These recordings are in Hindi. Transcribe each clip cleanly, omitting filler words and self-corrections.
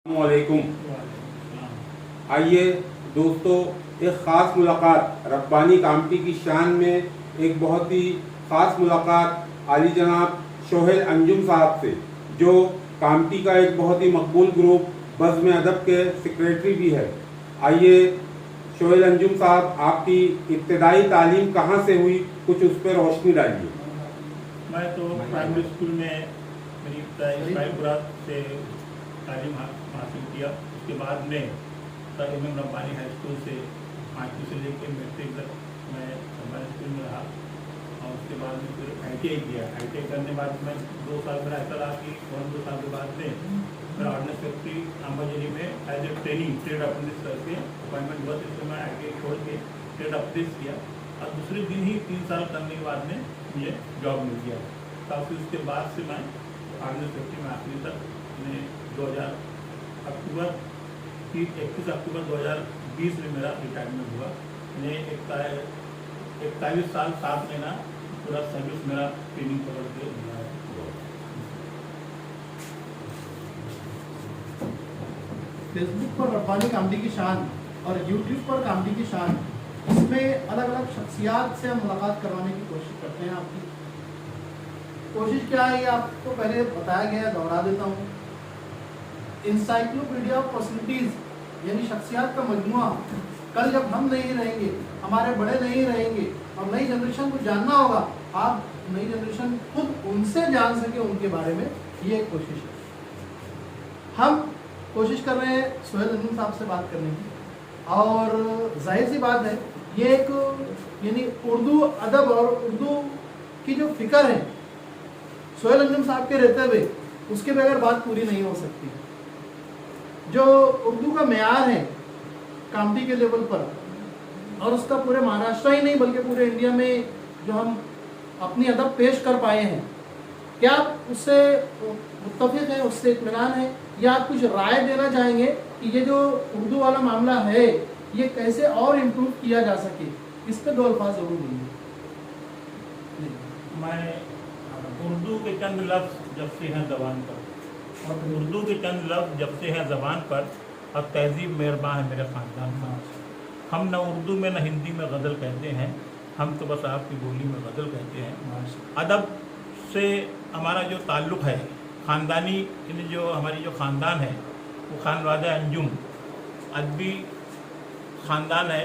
वालेकुम। आइए दोस्तों, एक ख़ास मुलाकात रब्बानी कामटी की शान में एक बहुत ही ख़ास मुलाकात आली जनाब सोहेल अंजुम साहब से, जो कामटी का एक बहुत ही मकबूल ग्रुप बज़्म अदब के सेक्रेटरी भी है। आइए सोहेल अंजुम साहब, आपकी इब्तदाई तालीम कहाँ से हुई, कुछ उस पर रोशनी डालिए। मैं तो प्राइमरी स्कूल में मेरी इब्तदाई से तालीम हासिल किया। उसके बाद में सर इमाम रब्बानी हाई स्कूल से 5वीं से लेकर मैट्रिक तक मैं रब्बानी स्कूल में रहा। और उसके बाद में फिर ITI किया। ITI करने के बाद मैं 2 साल मेरा ऐसा रहा कि 2 साल के बाद में मेरा ऑर्डिनेंस फैक्ट्री आंबाजरी में एज ए ट्रेड अप्रेंटिस करके अपॉइंटमेंट हुआ। इससे मैं ITI छोड़ के ट्रेड अप्रेंटिस किया और दूसरे दिन ही 3 साल करने के बाद में मुझे जॉब मिल गया। काफ़ी उसके बाद से मैं ऑर्डिनेंस फैक्ट्री में आखिरी तक 31 अक्टूबर 2020 में मेरा रिटायरमेंट हुआ। मैंने 41 साल 7 महीना पूरा सर्विस मेरा ट्रेनिंग पकड़ के मिला है। फेसबुक पर रब्बानी कामटी की शान और यूट्यूब पर कामटी की शान, इसमें अलग अलग शख्सियात से हम मुलाकात करवाने की कोशिश करते हैं। आपकी कोशिश क्या है, ये आपको पहले बताया गया है, दोहरा देता हूँ। इंसाइक्लोपीडिया ऑफ पर्सनैलिटीज यानी शख्सियात का मजमुआ। कल जब हम नहीं रहेंगे, हमारे बड़े नहीं रहेंगे और नई जनरेशन को जानना होगा, आप नई जनरेशन खुद उनसे जान सके उनके बारे में, ये एक कोशिश है। हम कोशिश कर रहे हैं सोहेल अंजुम साहब से बात करने की, और जाहिर सी बात है ये एक यानी उर्दू अदब और उर्दू की जो फिक्र है सोहेल अंजुम साहब के रहते हुए, उसके बगैर बात पूरी नहीं हो सकती। जो उर्दू का मेयार है कामटी के लेवल पर, और उसका पूरे महाराष्ट्र ही नहीं बल्कि पूरे इंडिया में जो हम अपनी अदब पेश कर पाए हैं, क्या आप उससे मुत्तफिक हैं, उससे इत्मीनान है, या आप कुछ राय देना चाहेंगे कि ये जो उर्दू वाला मामला है ये कैसे और इम्प्रूव किया जा सके? इस पर 2 अल्फाज जरूर बोलिए। मैं उर्दू के चंद लफ्ज़ जब से हैं ज़बान पर, और उर्दू के चंद लफ्ज़ जब से हैं ज़बान पर, और तहजीब मेहरबान है मेरे ख़ानदान में। हम न उर्दू में न हिंदी में गज़ल कहते हैं, हम तो बस आपकी बोली में गज़ल कहते हैं। अदब से हमारा जो ताल्लुक़ है ख़ानदानी, जो हमारी जो ख़ानदान है वो खानवाद अंजुम अदबी ख़ानदान है।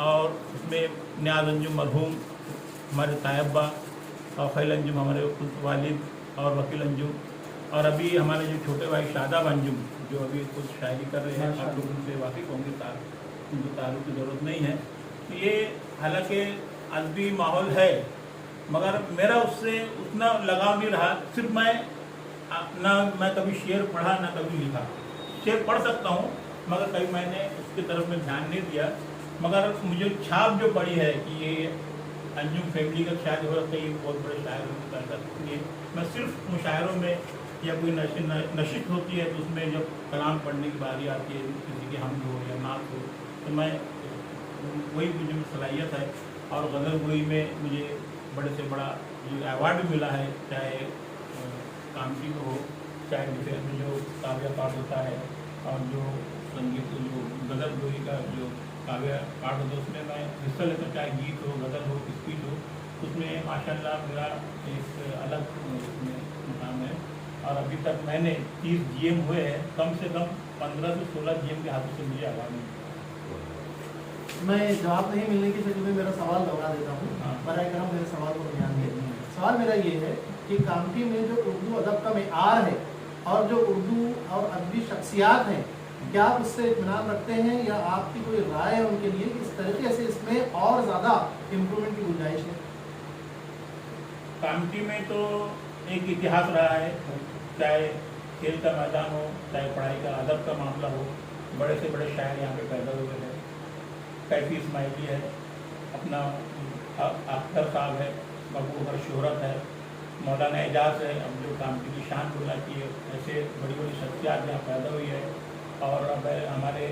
और उसमें न्याज़ अंजुम मरहूम हमारे तायब्बा, और खैल अंजुम हमारे वालिद, और वकील अंजुम, और अभी हमारे जो छोटे भाई शादाब अंजुम जो अभी कुछ शायरी कर रहे हैं, आप लोग उनसे वाकिफ़ होंगे, उनको तारुफ की ज़रूरत नहीं है। ये हालांकि अदबी माहौल है, मगर मेरा उससे उतना लगाव नहीं रहा। सिर्फ मैं कभी शेर पढ़ा ना कभी लिखा। शेर पढ़ सकता हूँ मगर कभी मैंने उसकी तरफ में ध्यान नहीं दिया। मगर मुझे छाप जो पड़ी है कि ये अंजुम फैमिली का शायद हो सकता है बहुत बड़े शायर होता है। मैं सिर्फ मुशायरों में या कोई नशित होती है तो उसमें जब कलाम पढ़ने की बारी आती है, किसी के हमद हो या नात हो, तो मैं वही मुझे सलाहियत है। और गज़ल गोई में मुझे बड़े से बड़ा जो अवार्ड भी मिला है, चाहे कामटी को हो, चाहे डिफेंस में जो काव्य पाठ होता है, और जो संगीत जो गज़ल गोई का जो काव्य पाठ होता है उसमें मैं हिस्सा लेता, चाहे गीत हो, गज़ल हो, स्पीच हो, उसमें माशाल्लाह मेरा एक अलग उसमें मुकाम है। और अभी तक मैंने 30 GM हुए हैं, कम से कम 15 से 16 GM के हाथों से मुझे आवाज़ मिली। मैं जवाब नहीं मिलने की शक्ल में मेरा सवाल दोहरा देता हूँ। हाँ। बराए करम मेरे सवाल को ध्यान दें। सवाल मेरा ये है कि कामटी में जो उर्दू अदब का मेयार है और जो उर्दू और अदबी शख्सियात हैं, क्या आप उससे इत्मीनान रखते हैं, या आपकी कोई राय है उनके लिए कि इस तरीके से इसमें और ज़्यादा इम्प्रूवमेंट की गुंजाइश है? कामटी में तो एक इतिहास रहा है, चाहे खेल का मैदान हो, चाहे पढ़ाई का अदब का मामला हो, बड़े से बड़े शायर यहाँ पे पैदा हुए हैं। कैफी इस्माइली है, अपना अख्तर साहब है, मकबूल शोहरत है, मौलाना एजाज है, अब जो कामटी की शान बोलना चाहिए, ऐसे बड़ी बड़ी शख्सियात यहाँ पैदा हुई है। और अब हमारे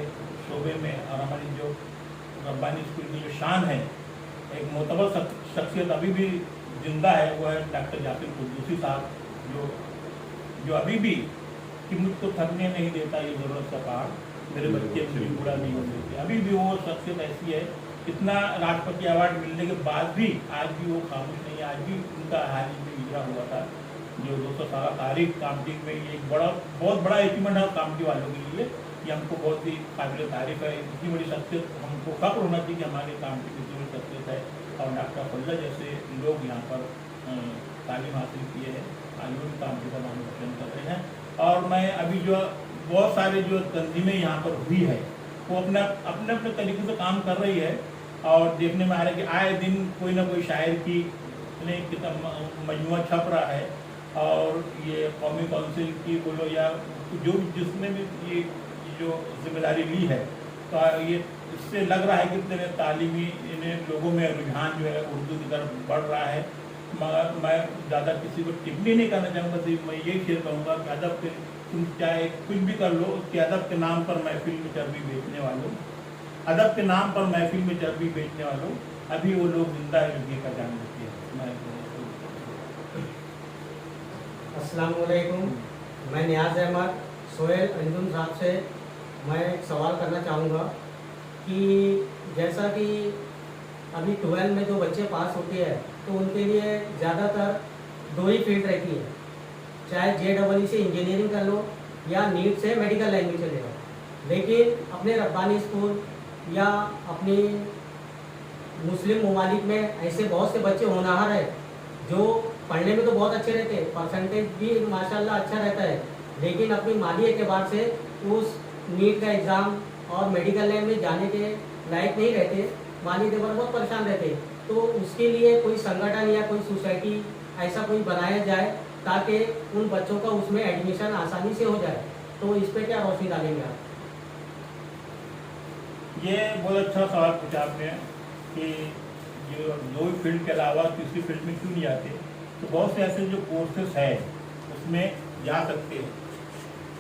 शोबे में और हमारी जो रब्बानी स्कूल की जो शान है, एक मोतबर शख्सियत अभी भी जिंदा है, वो है डॉक्टर जाकिर कुद्दूसी साहब, जो अभी भी कि मुझको थकने नहीं देता ये ज़रूरत का पहाड़, मेरे बच्चे मुझे बुरा नहीं होने देते। अभी भी वो शख्सियत ऐसी है, इतना राष्ट्रपति अवार्ड मिलने के बाद भी आज भी वो खामोश नहीं है। आज भी उनका हाल ही में इजरा हुआ था जो 200 तारीख कामटी में, ये एक बहुत बड़ा अचीवमेंट है कामटी वालों के लिए। ये हमको बहुत ही काबिल तारीफ है। इतनी बड़ी शख्सियत, हमको फख्र होना चाहिए कि हमारे कामटी की इतनी बड़ी शख्सियत है। और डॉक्टर फल्ला जैसे लोग यहाँ पर तालीम हासिल किए हैं, आज भी कामटी का नाम रोशन कर रहे हैं। और मैं अभी जो बहुत सारे जो तंजीमें यहाँ पर हुई है वो अपने अपने तरीके से काम कर रही है। और देखने में आ रहा है कि आए दिन कोई ना कोई शायर की मजमुआ छप रहा है। और ये कौमी काउंसिल की बोलो या जो जिसने भी ये जो जिम्मेदारी ली है, तो ये इससे लग रहा है कि इतने तालीमी इन्हें लोगों में रुझान जो है उर्दू की तरफ बढ़ रहा है। मगर मैं ज़्यादा किसी को टिप्पणी नहीं करना चाहूँगा, सिर्फ मैं यही शेयर करूँगा कि अदब के तुम चाहे कुछ भी कर लो, उसके अदब के नाम पर महफिल में चर्बी बेचने वालों, अदब के नाम पर महफिल में चर्बी बेचने वालों, अभी वो लोग जिंदा है योगी का जान देती है। अस्सलाम वालेकुम, मैं नियाज़ अहमद सोहेल अंजुम साहब से मैं एक सवाल करना चाहूँगा कि जैसा कि अभी 12 में जो बच्चे पास होते हैं तो उनके लिए ज़्यादातर 2 ही फील्ड रहती है, चाहे JEE से इंजीनियरिंग कर लो या नीट से मेडिकल लाइन में चले जाओ। लेकिन अपने रब्बानी स्कूल या अपनी मुस्लिम ममालिक में ऐसे बहुत से बच्चे होनहार है जो पढ़ने में तो बहुत अच्छे रहते हैं, परसेंटेज भी माशाल्लाह अच्छा रहता है, लेकिन अपनी माली एतबार से उस नीट का एग्ज़ाम और मेडिकल लाइन में जाने के लायक नहीं रहते, माली एतबार बहुत परेशान रहते। तो उसके लिए कोई संगठन या कोई सोसाइटी ऐसा कोई बनाया जाए ताकि उन बच्चों का उसमें एडमिशन आसानी से हो जाए। तो इस पर क्या रोशनी डालेंगे आप? ये बहुत अच्छा सवाल पूछा आपने कि जो 2 फील्ड के अलावा तीसरी फील्ड में क्यों नहीं आते। तो बहुत से ऐसे जो कोर्सेस है उसमें जा सकते हैं।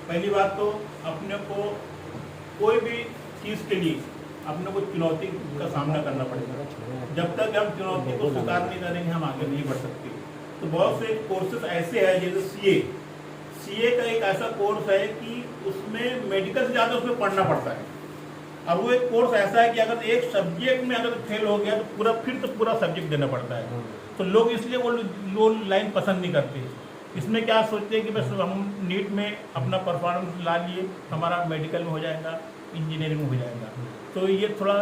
पहली बात तो अपने को कोई भी चीज़ के लिए अपने को चुनौती का सामना करना पड़ेगा। जब तक हम चुनौती को स्वीकार नहीं करेंगे हम आगे नहीं बढ़ सकते। तो बहुत से कोर्सेज ऐसे हैं जैसे CA का एक ऐसा कोर्स है कि उसमें मेडिकल से ज़्यादा उसमें पढ़ना पड़ता है। अब वो एक कोर्स ऐसा है कि अगर एक सब्जेक्ट में अगर फेल हो गया तो पूरा सब्जेक्ट देना पड़ता है। तो लोग इसलिए वो लाइन पसंद नहीं करते। इसमें क्या सोचते हैं कि बस हम नीट में अपना परफॉर्मेंस ला लिए, हमारा मेडिकल में हो जाएगा, इंजीनियरिंग में हो जाएगा। तो ये थोड़ा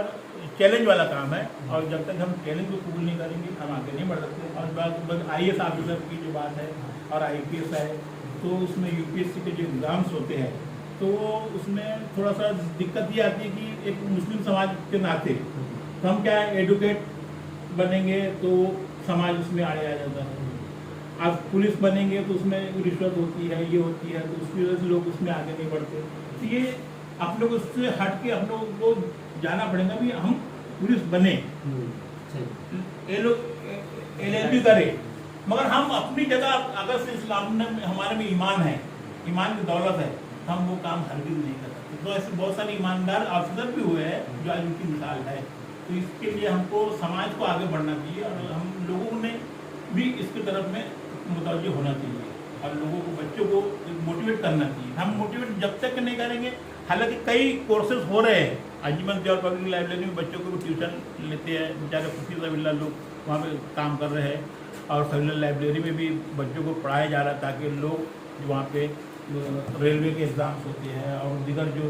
चैलेंज वाला काम है। और जब तक हम चैलेंज को कबूल नहीं करेंगे हम आगे नहीं बढ़ सकते। और बात IAS ऑफिसर की जो बात है और IPS है, तो उसमें UPSC के जो एग्ज़ाम्स होते हैं तो उसमें थोड़ा सा दिक्कत ये आती है कि एक मुस्लिम समाज के नाते तो हम क्या एडवोकेट बनेंगे तो समाज उसमें आड़े आ जाता है। आज पुलिस बनेंगे तो उसमें रिश्वत होती है, ये होती है, तो उसकी वजह से लोग उसमें आगे नहीं बढ़ते। तो ये आप लोग उससे हट के हम लोग को जाना पड़ेगा भी हम पुलिस बने, ये लोग LLB करें, मगर हम अपनी जगह अगर से इस्लाम में हमारे में ईमान है, ईमान की दौलत है, हम वो काम हरगिज़ नहीं कर सकते। तो ऐसे बहुत सारे ईमानदार ऑफिसर भी हुए हैं जो आज उनकी मिसाल है। तो इसके लिए हमको समाज को आगे बढ़ना चाहिए और हम लोगों ने भी इसकी तरफ में मुतवज्जो होना चाहिए और लोगों को, बच्चों को मोटिवेट करना चाहिए। हम मोटिवेट जब तक नहीं करेंगे, हालांकि कई कोर्सेज हो रहे हैं, अजीमत और पब्लिक लाइब्रेरी में बच्चों को भी ट्यूशन लेते हैं, बेचारे खुशी सबिल्ला लोग वहाँ पे काम कर रहे हैं। और सबिल्ला लाइब्रेरी में भी बच्चों को पढ़ाया जा रहा है ताकि लोग जो वहाँ पे रेलवे के एग्ज़ाम्स होते हैं और दीगर जो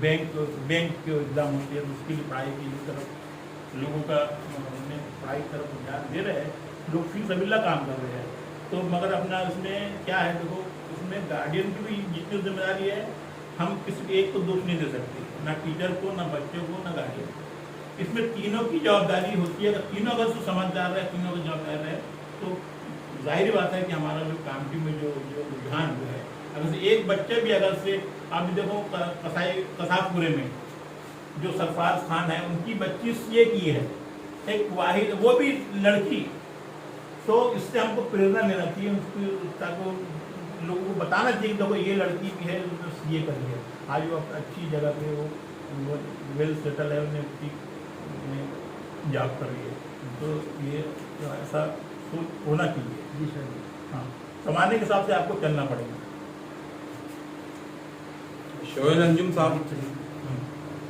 बैंक के एग्ज़ाम होते हैं उसके लिए पढ़ाई की तरफ लोगों का पढ़ाई की तरफ ध्यान दे रहे हैं, लोग फी सबिल्ला काम कर रहे हैं। तो मगर अपना उसमें क्या है, देखो उसमें गार्डियन की भी जितनी जिम्मेदारी है, हम किसी एक को दोष नहीं दे सकते, ना टीचर को, ना बच्चों को, ना गार्डियन को। इसमें तीनों की जवाबदारी होती है। अगर तीनों अगर से समझदार रहे, तीनों को जवाबदार रहे, तो जाहिर बात है कि हमारा जो कामटी में जो रुझान जो है, अगर से एक बच्चे भी अगर से आप देखो कसाबपुरे में जो सरफराज खान है उनकी बच्ची CA की है, एक वाहिद, वो भी लड़की। तो इससे हमको प्रेरणा लेना चाहिए, उसकी ताकि लोगों को बताना चाहिए देखो ये लड़की भी है जो CA करी है, आज वो अच्छी जगह पे वो वेल सेटल है, उन्हें जॉब कर रही है। तो ये ऐसा होना चाहिए। जी सर। हाँ, कमाने के हिसाब से आपको चलना पड़ेगा। शोएल अंजुम साहब,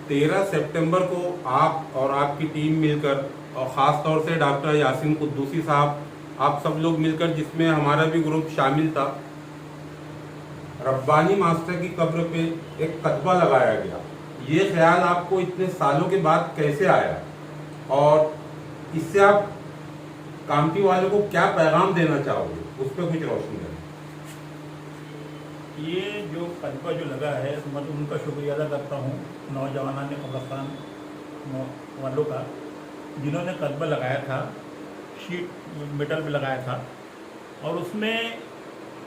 13 सितंबर को आप और आपकी टीम मिलकर, और ख़ास तौर से डॉक्टर यासीन कुद्दूसी साहब, आप सब लोग मिलकर, जिसमें हमारा भी ग्रुप शामिल था, रब्बानी मास्टर की कब्र पे एक कतबा लगाया गया। ये ख्याल आपको इतने सालों के बाद कैसे आया, और इससे आप कामटी वालों को क्या पैगाम देना चाहोगे, उस पर कुछ रोशनी करें। ये जो कल्पा जो लगा है, मैं उनका शुक्रिया अदा करता हूँ नौजवानों ने कब्रस्तान वालों का, जिन्होंने कल्पा लगाया था, शीट मेटल पे लगाया था, और उसमें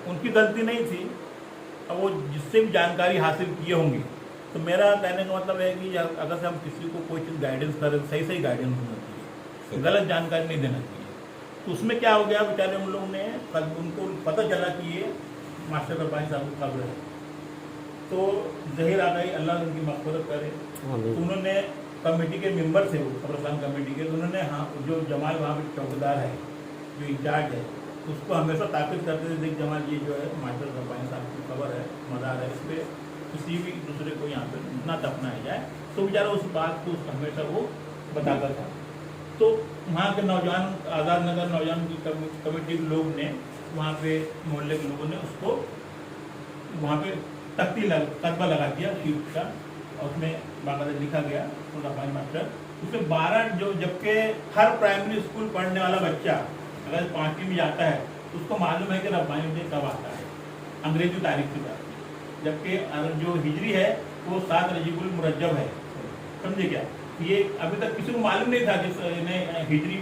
उनकी गलती नहीं थी। अब वो जिससे भी जानकारी हासिल किए होंगे, तो मेरा कहने का मतलब है कि अगर से हम किसी को कोई चीज़ गाइडेंस करें, सही गाइडेंस होना चाहिए, गलत जानकारी नहीं देना चाहिए। तो उसमें क्या हो गया, बेचारे उन लोगों ने उनको पता चला कि ये मास्टर रब्बानी साहब की कब्र है, तो जहिर आ गई, अल्लाह उनकी मग़फ़िरत करे। तो उन्होंने कमेटी के मेंबर थे, वो कब्रस्तान कमेटी के, तो उन्होंने हाँ जो जमाल वहाँ पे चौकीदार है, जो इंचार्ज है, उसको हमेशा ताक़ीद करते थे, देख जमाल ये जो है मास्टर रब्बानी साहब की कब्र है, मज़ार है, इस पर किसी भी दूसरे को यहाँ पे ना दफनाया जाए। तो बेचारा उस बात को हमेशा वो बताता था। तो वहाँ के नौजवान, आज़ाद नगर नौजवान की कमेटी के लोग ने, वहाँ पे मोहल्ले के लोगों ने उसको वहाँ पे कतबा लगा दिया शीट का, और उसमें बाकायदा लिखा गया रब्बानी मास्टर। उसमें 12 जो, जबकि हर प्राइमरी स्कूल पढ़ने वाला बच्चा अगर 5वीं में जाता है तो उसको मालूम है कि रब्बानी डे कब आता है, अंग्रेजी तारीख के बाद, जबकि जो हिजरी है वो 7 रजीबुल मुरज्जब है। समझे क्या? ये अभी तक किसी को मालूम नहीं था कि हिजरी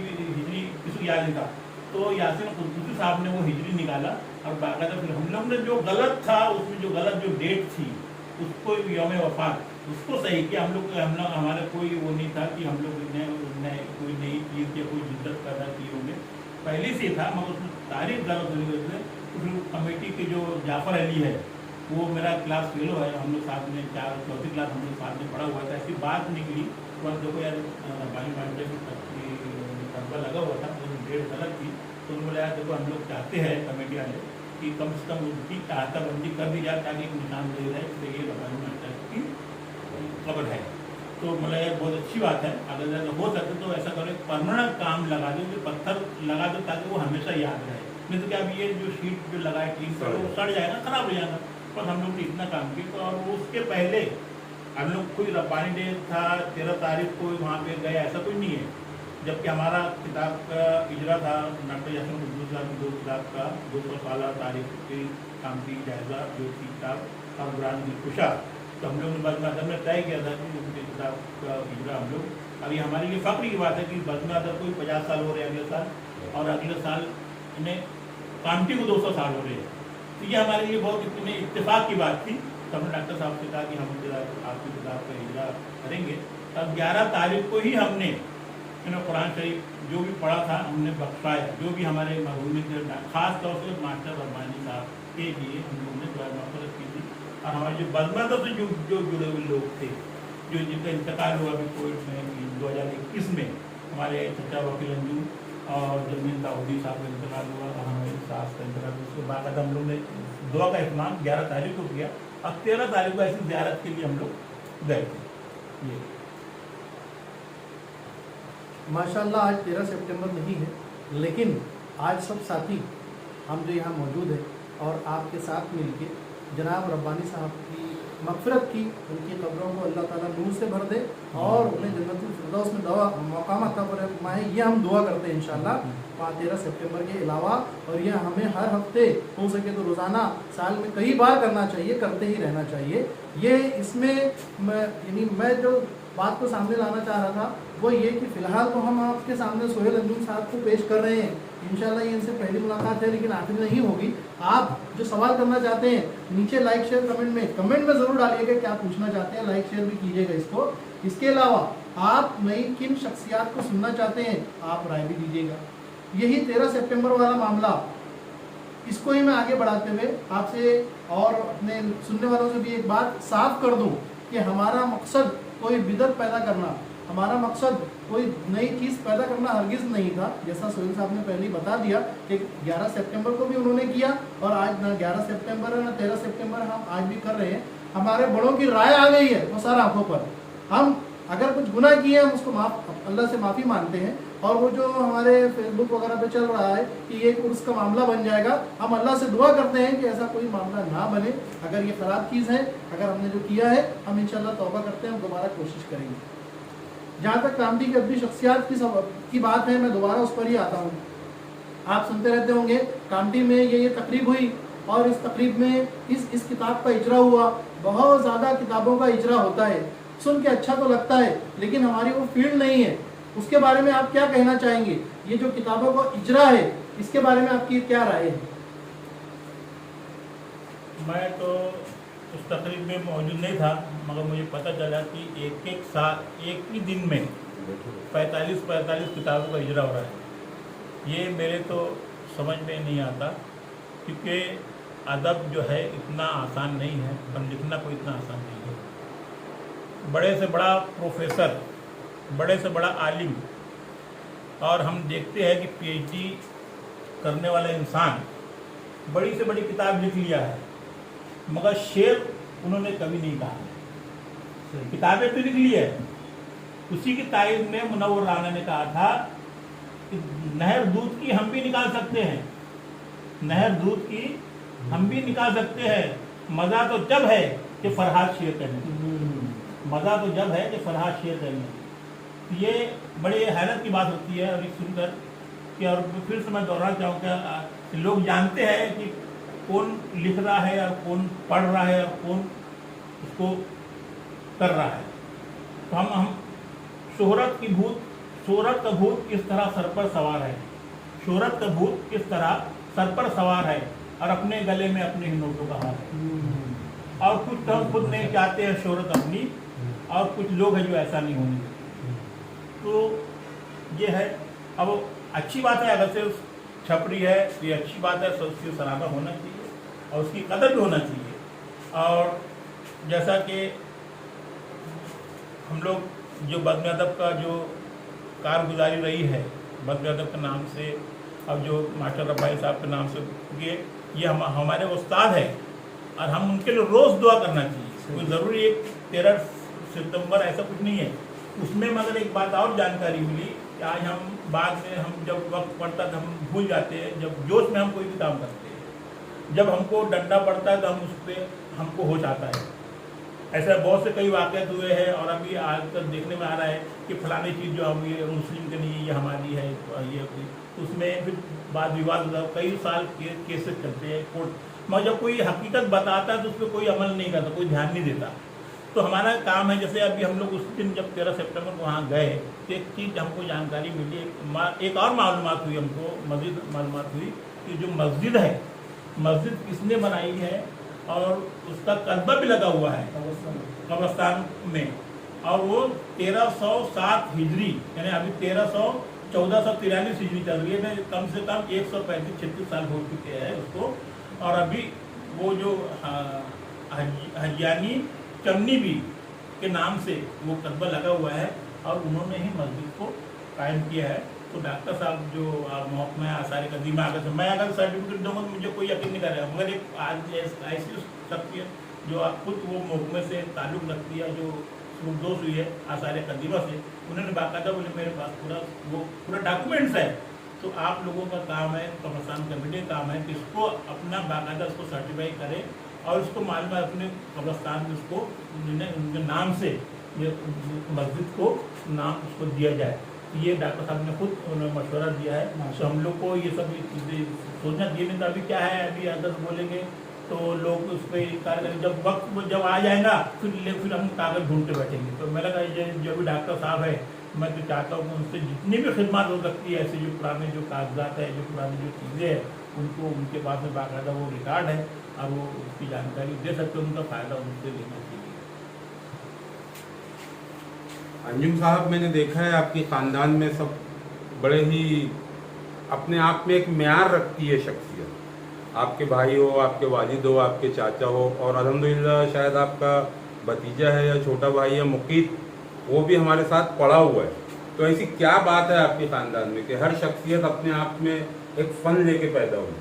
किसी को याद नहीं था। तो यासीन कुद्दूसी साहब ने वो हिजरी निकाला, और बाकायदा फिर हम लोग ने जो गलत था उसमें, जो गलत जो डेट थी उसको, यौम वफात, उसको सही किया। हमारे कोई वो नहीं था कि हम लोग ने कोई नई चीज़ या कोई जिद्दत पैदा की होंगे, पहले से था, मगर उसमें तारीख गलत होने की वजह से। तो फिर कमेटी के जो जाफ़र अली है, वो मेरा क्लास फेलो है, हम लोग साथ में 4वीं क्लास हम लोग साथ में पढ़ा हुआ था। ऐसी बात निकली, तो देखो यार रब्बानी मास्टर की कब्र लगा हुआ था, तो डेट गलत थी। तो उन्होंने बोला यार देखो, हम लोग चाहते हैं कमेटी वाले कि कम से कम उनकी बंदी कर दी जाए, ताकि एक निशान दे जाए कि ये रब्बानी मास्टर की कब्र है। तो मतलब ये बहुत अच्छी बात है। अगर हो सके तो ऐसा करो, परमानेंट काम लगा दो, जो पत्थर लगा दो, ताकि वो हमेशा याद रहे। नहीं तो क्या, अभी ये जो शीट जो लगाए टीम पर, वो सड़ जाएगा, खराब हो जाएगा। पर हम लोग ने इतना काम किया। तो और वो उसके पहले हम लोग कोई रब्बानी डे था 13 तारीख को वहाँ पे गए, ऐसा कुछ नहीं है। जबकि हमारा किताब का इजरा था डॉक्टर यासीन कुद्दूसी साहब की 2 किताब का 200 साल तारीख की काम की जायजा जो थी किताब और बुरान दिलकुशा। तो हम लोग ने बज़्म अदब में तय किया था कि उनकी किताब का इजरा हम लोग, अभी हमारे लिए फ़ख्र की बात है कि बज़्म अदब को 50 साल हो रहे हैं अगले साल, और अगले साल इन्हें कामटी को 200 साल हो रहे हैं। तो ये हमारे लिए बहुत इतने इत्तेफाक की बात थी। तो हमने डॉक्टर साहब से कहा कि हम आपकी किताब का इजरा करेंगे। अब 11 तारीख को ही हमने कुरान शरीफ जो भी पढ़ा था हमने बख्शाया, जो भी हमारे मरहूम थे, ख़ास तौर से मास्टर रब्बानी साहब के लिए हम लोगों ने दुआ मग़फ़िरत की थी। और हमारे जो बज़्म से जो जुड़े हुए लोग थे, जो जिनका इंतकाल हुआ अभी कोविड में 2021 में, हमारे चचा वकील अंजू और जमीन दाऊदी साहब का इंतकाल हुआ, और हमारे सास का इंतकाल हुआ। उसके बाद हम लोग ने दुआ का इत्मीनान 11 तारीख को किया, और 13 तारीख को ऐसी ज़ियारत के लिए हम लोग गए थे। ये माशाल्लाह आज 13 सितंबर नहीं है, लेकिन आज सब साथी हम जो यहाँ मौजूद हैं और आपके साथ मिलके जनाब रब्बानी साहब की मग़फ़िरत की, उनकी कब्रों को अल्लाह ताला नूर से भर दे और उन्हें जन्नतुल फिरदौस में दवा मकाम अता फरमाए, ये हम दुआ करते हैं इंशाअल्लाह 13 सितंबर के अलावा। और यह हमें हर हफ्ते हो सके तो रोज़ाना, साल में कई बार करना चाहिए, करते ही रहना चाहिए। ये इसमें मैं जो बात को सामने लाना चाह रहा था वो ये कि फ़िलहाल तो हम आपके सामने सोहेल अंजुम साहब को पेश कर रहे हैं। इंशाल्लाह ये इनसे पहली मुलाकात है, लेकिन आखिर नहीं होगी। आप जो सवाल करना चाहते हैं नीचे लाइक शेयर कमेंट में ज़रूर डालिएगा क्या पूछना चाहते हैं, लाइक शेयर भी कीजिएगा इसको। इसके अलावा आप नई किन शख्सियात को सुनना चाहते हैं आप राय भी दीजिएगा। यही 13 सितंबर वाला मामला, इसको ही मैं आगे बढ़ाते हुए आपसे और अपने सुनने वालों से भी एक बात साफ कर दूं कि हमारा मकसद कोई बिदअत पैदा करना, हमारा मकसद कोई नई चीज़ पैदा करना हरगिज़ नहीं था। जैसा सोहेल साहब ने पहले ही बता दिया कि 11 सितंबर को भी उन्होंने किया, और आज ना 11 सितंबर है ना 13 सितंबर हम आज भी कर रहे हैं। हमारे बड़ों की राय आ गई है वो सर आंखों पर। हम अगर कुछ गुनाह किए हम उसको अल्लाह से माफ़ी मांगते हैं। और वो जो हमारे फेसबुक वगैरह पे चल रहा है कि ये उर्स का मामला बन जाएगा, हम अल्लाह से दुआ करते हैं कि ऐसा कोई मामला ना बने। अगर ये ख़राब चीज़ है, अगर हमने जो किया है, हम इंशाल्लाह तौबा करते हैं, हम दोबारा कोशिश करेंगे। जहाँ तक कामटी की अपनी शख्सियात की बात है, मैं दोबारा उस पर ही आता हूँ। आप सुनते रहते होंगे कामटी में ये तकरीब हुई और इस तकरीब में इस किताब का इजरा हुआ। बहुत ज़्यादा किताबों का इजरा होता है, सुन के अच्छा तो लगता है, लेकिन हमारी वो फील्ड नहीं है। उसके बारे में आप क्या कहना चाहेंगे? ये जो किताबों का इजरा है, इसके बारे में आपकी क्या राय है? मैं तो उस तकरीब में मौजूद नहीं था, मगर मुझे पता चला कि एक साल एक ही दिन में 45 किताबों का इजरा हो रहा है। ये मेरे तो समझ में नहीं आता, क्योंकि अदब जो है इतना आसान नहीं है और लिखना कोई इतना आसान नहीं है। बड़े से बड़ा प्रोफेसर, बड़े से बड़ा आलिम, और हम देखते हैं कि पीएचडी करने वाला इंसान बड़ी से बड़ी किताब लिख लिया है, मगर शेर उन्होंने कभी नहीं कहा। किताबें तो लिख ली है। उसी की तारीफ में मुनव्वर राना ने कहा था कि नहर दूध की हम भी निकाल सकते हैं, नहर दूध की हम भी निकाल सकते हैं, मज़ा तो जब है कि फरहाद शेर करने, मज़ा तो जब है कि फरहाद शेर करने। ये बड़े हैरत की बात होती है अभी सुनकर कि, और फिर से मैं दोहराना चाहूँगा, लोग जानते हैं कि कौन लिख रहा है और कौन पढ़ रहा है और कौन उसको कर रहा है। तो हम शोहरत का भूत किस तरह सर पर सवार है, शोहरत का भूत किस तरह सर पर सवार है और अपने गले में अपने ही नोटों का हार है। और कुछ तो हम खुद नहीं चाहते हैं शोहरत अपनी, और कुछ लोग हैं जो ऐसा नहीं होने देते। तो ये है। अब अच्छी बात है अगर से छप रही है, ये अच्छी बात है, तो उसकी सराहना होना चाहिए और उसकी कदर भी होना चाहिए। और जैसा कि हम लोग जो बद्र अदब का जो कारगुजारी रही है, बद्र अदब के नाम से, अब जो मास्टर रब्बाई साहब के नाम से, ये हमारे उस्ताद है और हम उनके लिए रोज़ दुआ करना चाहिए। कोई ज़रूरी एक 13 सितंबर ऐसा कुछ नहीं है। उसमें मगर एक बात और जानकारी मिली कि आज हम बाद में, हम जब वक्त पड़ता तो हम भूल जाते हैं, जब जोश में हम कोई भी काम करते हैं, जब हमको डंडा पड़ता है तो हम उस पर हमको होश आता है। ऐसा बहुत से कई वाक़यात हुए हैं और अभी आज तक देखने में आ रहा है कि फलानी चीज़ जो हम ये मुस्लिम के नहीं, ये हमारी है, ये उसमें फिर वाद विवाद होता है, कई साल केसेस चलते हैं कोर्ट। मगर जब कोई हकीकत बताता है तो उस पर कोई अमल नहीं करता, कोई ध्यान नहीं देता। तो हमारा काम है, जैसे अभी हम लोग उस दिन जब 13 सितंबर को वहाँ गए तो एक चीज़ हमको जानकारी मिली, एक और मालूमात हुई, हमको मज़ीद मालूमात हुई कि जो मस्जिद है, मस्जिद किसने बनाई है और उसका कस्बा भी लगा हुआ है कब्रस्तान में, और वो 1307 हिजरी, यानी अभी 1443 हिजरी चल रही है, कम से कम 135-36 साल हो चुके हैं उसको। और अभी वो जो हजियानी चमनी भी के नाम से वो कस्बा लगा हुआ है और उन्होंने ही मस्जिद को कायम किया है। तो डॉक्टर साहब जो महकमा आसार कदीमा, अगर मैं अगर सर्टिफिकेट दूँगा तो मुझे कोई यकीन नहीं करेगा, मगर एक आज ऐसी शख्सियत जो आप खुद वो महकमे से ताल्लुक़ रखती है, जो दोष हुई है आसार कदीमा से, उन्होंने बाकायदा बोले मेरे पास पूरा डॉक्यूमेंट्स है। तो आप लोगों का काम है, कब्रिस्तान कमेटी का काम है कि इसको अपना बाकायदा उसको सर्टिफाई करें और उसको मालूम है अपने कब्रिस्तान में उसको उनके नाम से ये मस्जिद को नाम उसको दिया जाए। ये डॉक्टर साहब ने खुद उन्होंने मशवरा दिया है। तो हम लोग को ये सब चीज़ें सोचना चाहिए। नहीं तो अभी क्या है, अभी अगर बोलेंगे तो लोग उस पर कार्य करेंगे, जब वक्त जब आ जाएगा फिर हम कागज़ ढूंढते बैठेंगे। तो मेरा जो भी डॉक्टर साहब है, मैं तो चाहता हूँ कि उनसे जितनी भी खिदमत हो सकती है, ऐसे जो पुराने जो कागजात है, जो पुरानी जो चीज़ें हैं, उनको उनके पास में बाकायदा वो रिकॉर्ड है और वो उसकी जानकारी दे सकते हैं, उनका फ़ायदा उनसे लेना चाहिए। अंजुम साहब, मैंने देखा है आपके ख़ानदान में सब बड़े ही अपने आप में एक म्यार रखती है शख्सियत। आपके भाई हो, आपके वालिद हो, आपके चाचा हो, और अल्हम्दुलिल्लाह शायद आपका भतीजा है या छोटा भाई है मुकीत, वो भी हमारे साथ पड़ा हुआ है। तो ऐसी क्या बात है आपके ख़ानदान में कि हर शख्सियत अपने आप में एक फ़न लेके पैदा हुई?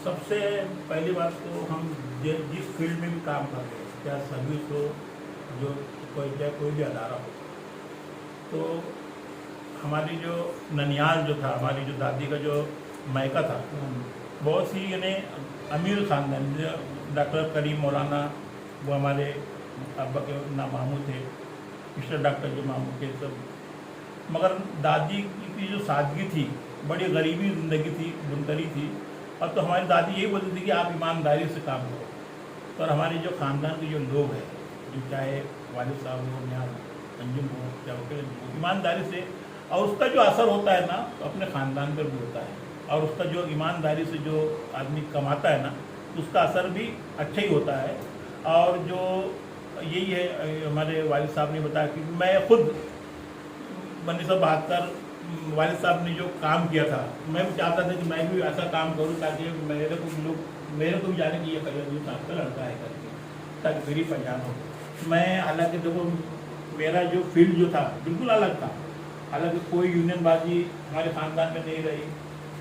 सबसे पहली बात तो हम जिस फील्ड में भी काम कर रहे हैं, चाहे सर्विस हो, जो कोई भी अदारा हो, तो हमारी जो ननियाल जो था, हमारी जो दादी का जो मायका था, बहुत सी यानी अमीर ख़ानदान, डॉक्टर करीम मौलाना वो हमारे अब्बा के नाम मामू थे, मिस्टर डॉक्टर जो मामू के सब। मगर दादी की जो सादगी थी, बड़ी गरीबी ज़िंदगी थी, बुनकरी थी। और तो हमारी दादी यही बोलती थी कि आप ईमानदारी से काम करो। और हमारे जो ख़ानदान के जो लोग हैं, जो चाहे वालिद साहब हो या अंजुम हो, चाहे वकील हो, ईमानदारी से, और उसका जो असर होता है ना, तो अपने ख़ानदान पर भी होता है। और उसका जो ईमानदारी से जो आदमी कमाता है ना, उसका असर भी अच्छा ही होता है। और जो यही है, हमारे वालिद साहब ने बताया कि मैं खुद 1972 वालिद साहब ने जो काम किया था, मैं भी चाहता था कि मैं भी ऐसा काम करूं, ताकि मेरे को भी जाने की ये करियर साहब का लड़का है करके, ताकि मेरी पहचान हो। मैं हालांकि देखो, मेरा जो फील्ड जो था बिल्कुल अलग था। हालांकि कोई यूनियनबाजी हमारे ख़ानदान में नहीं रही,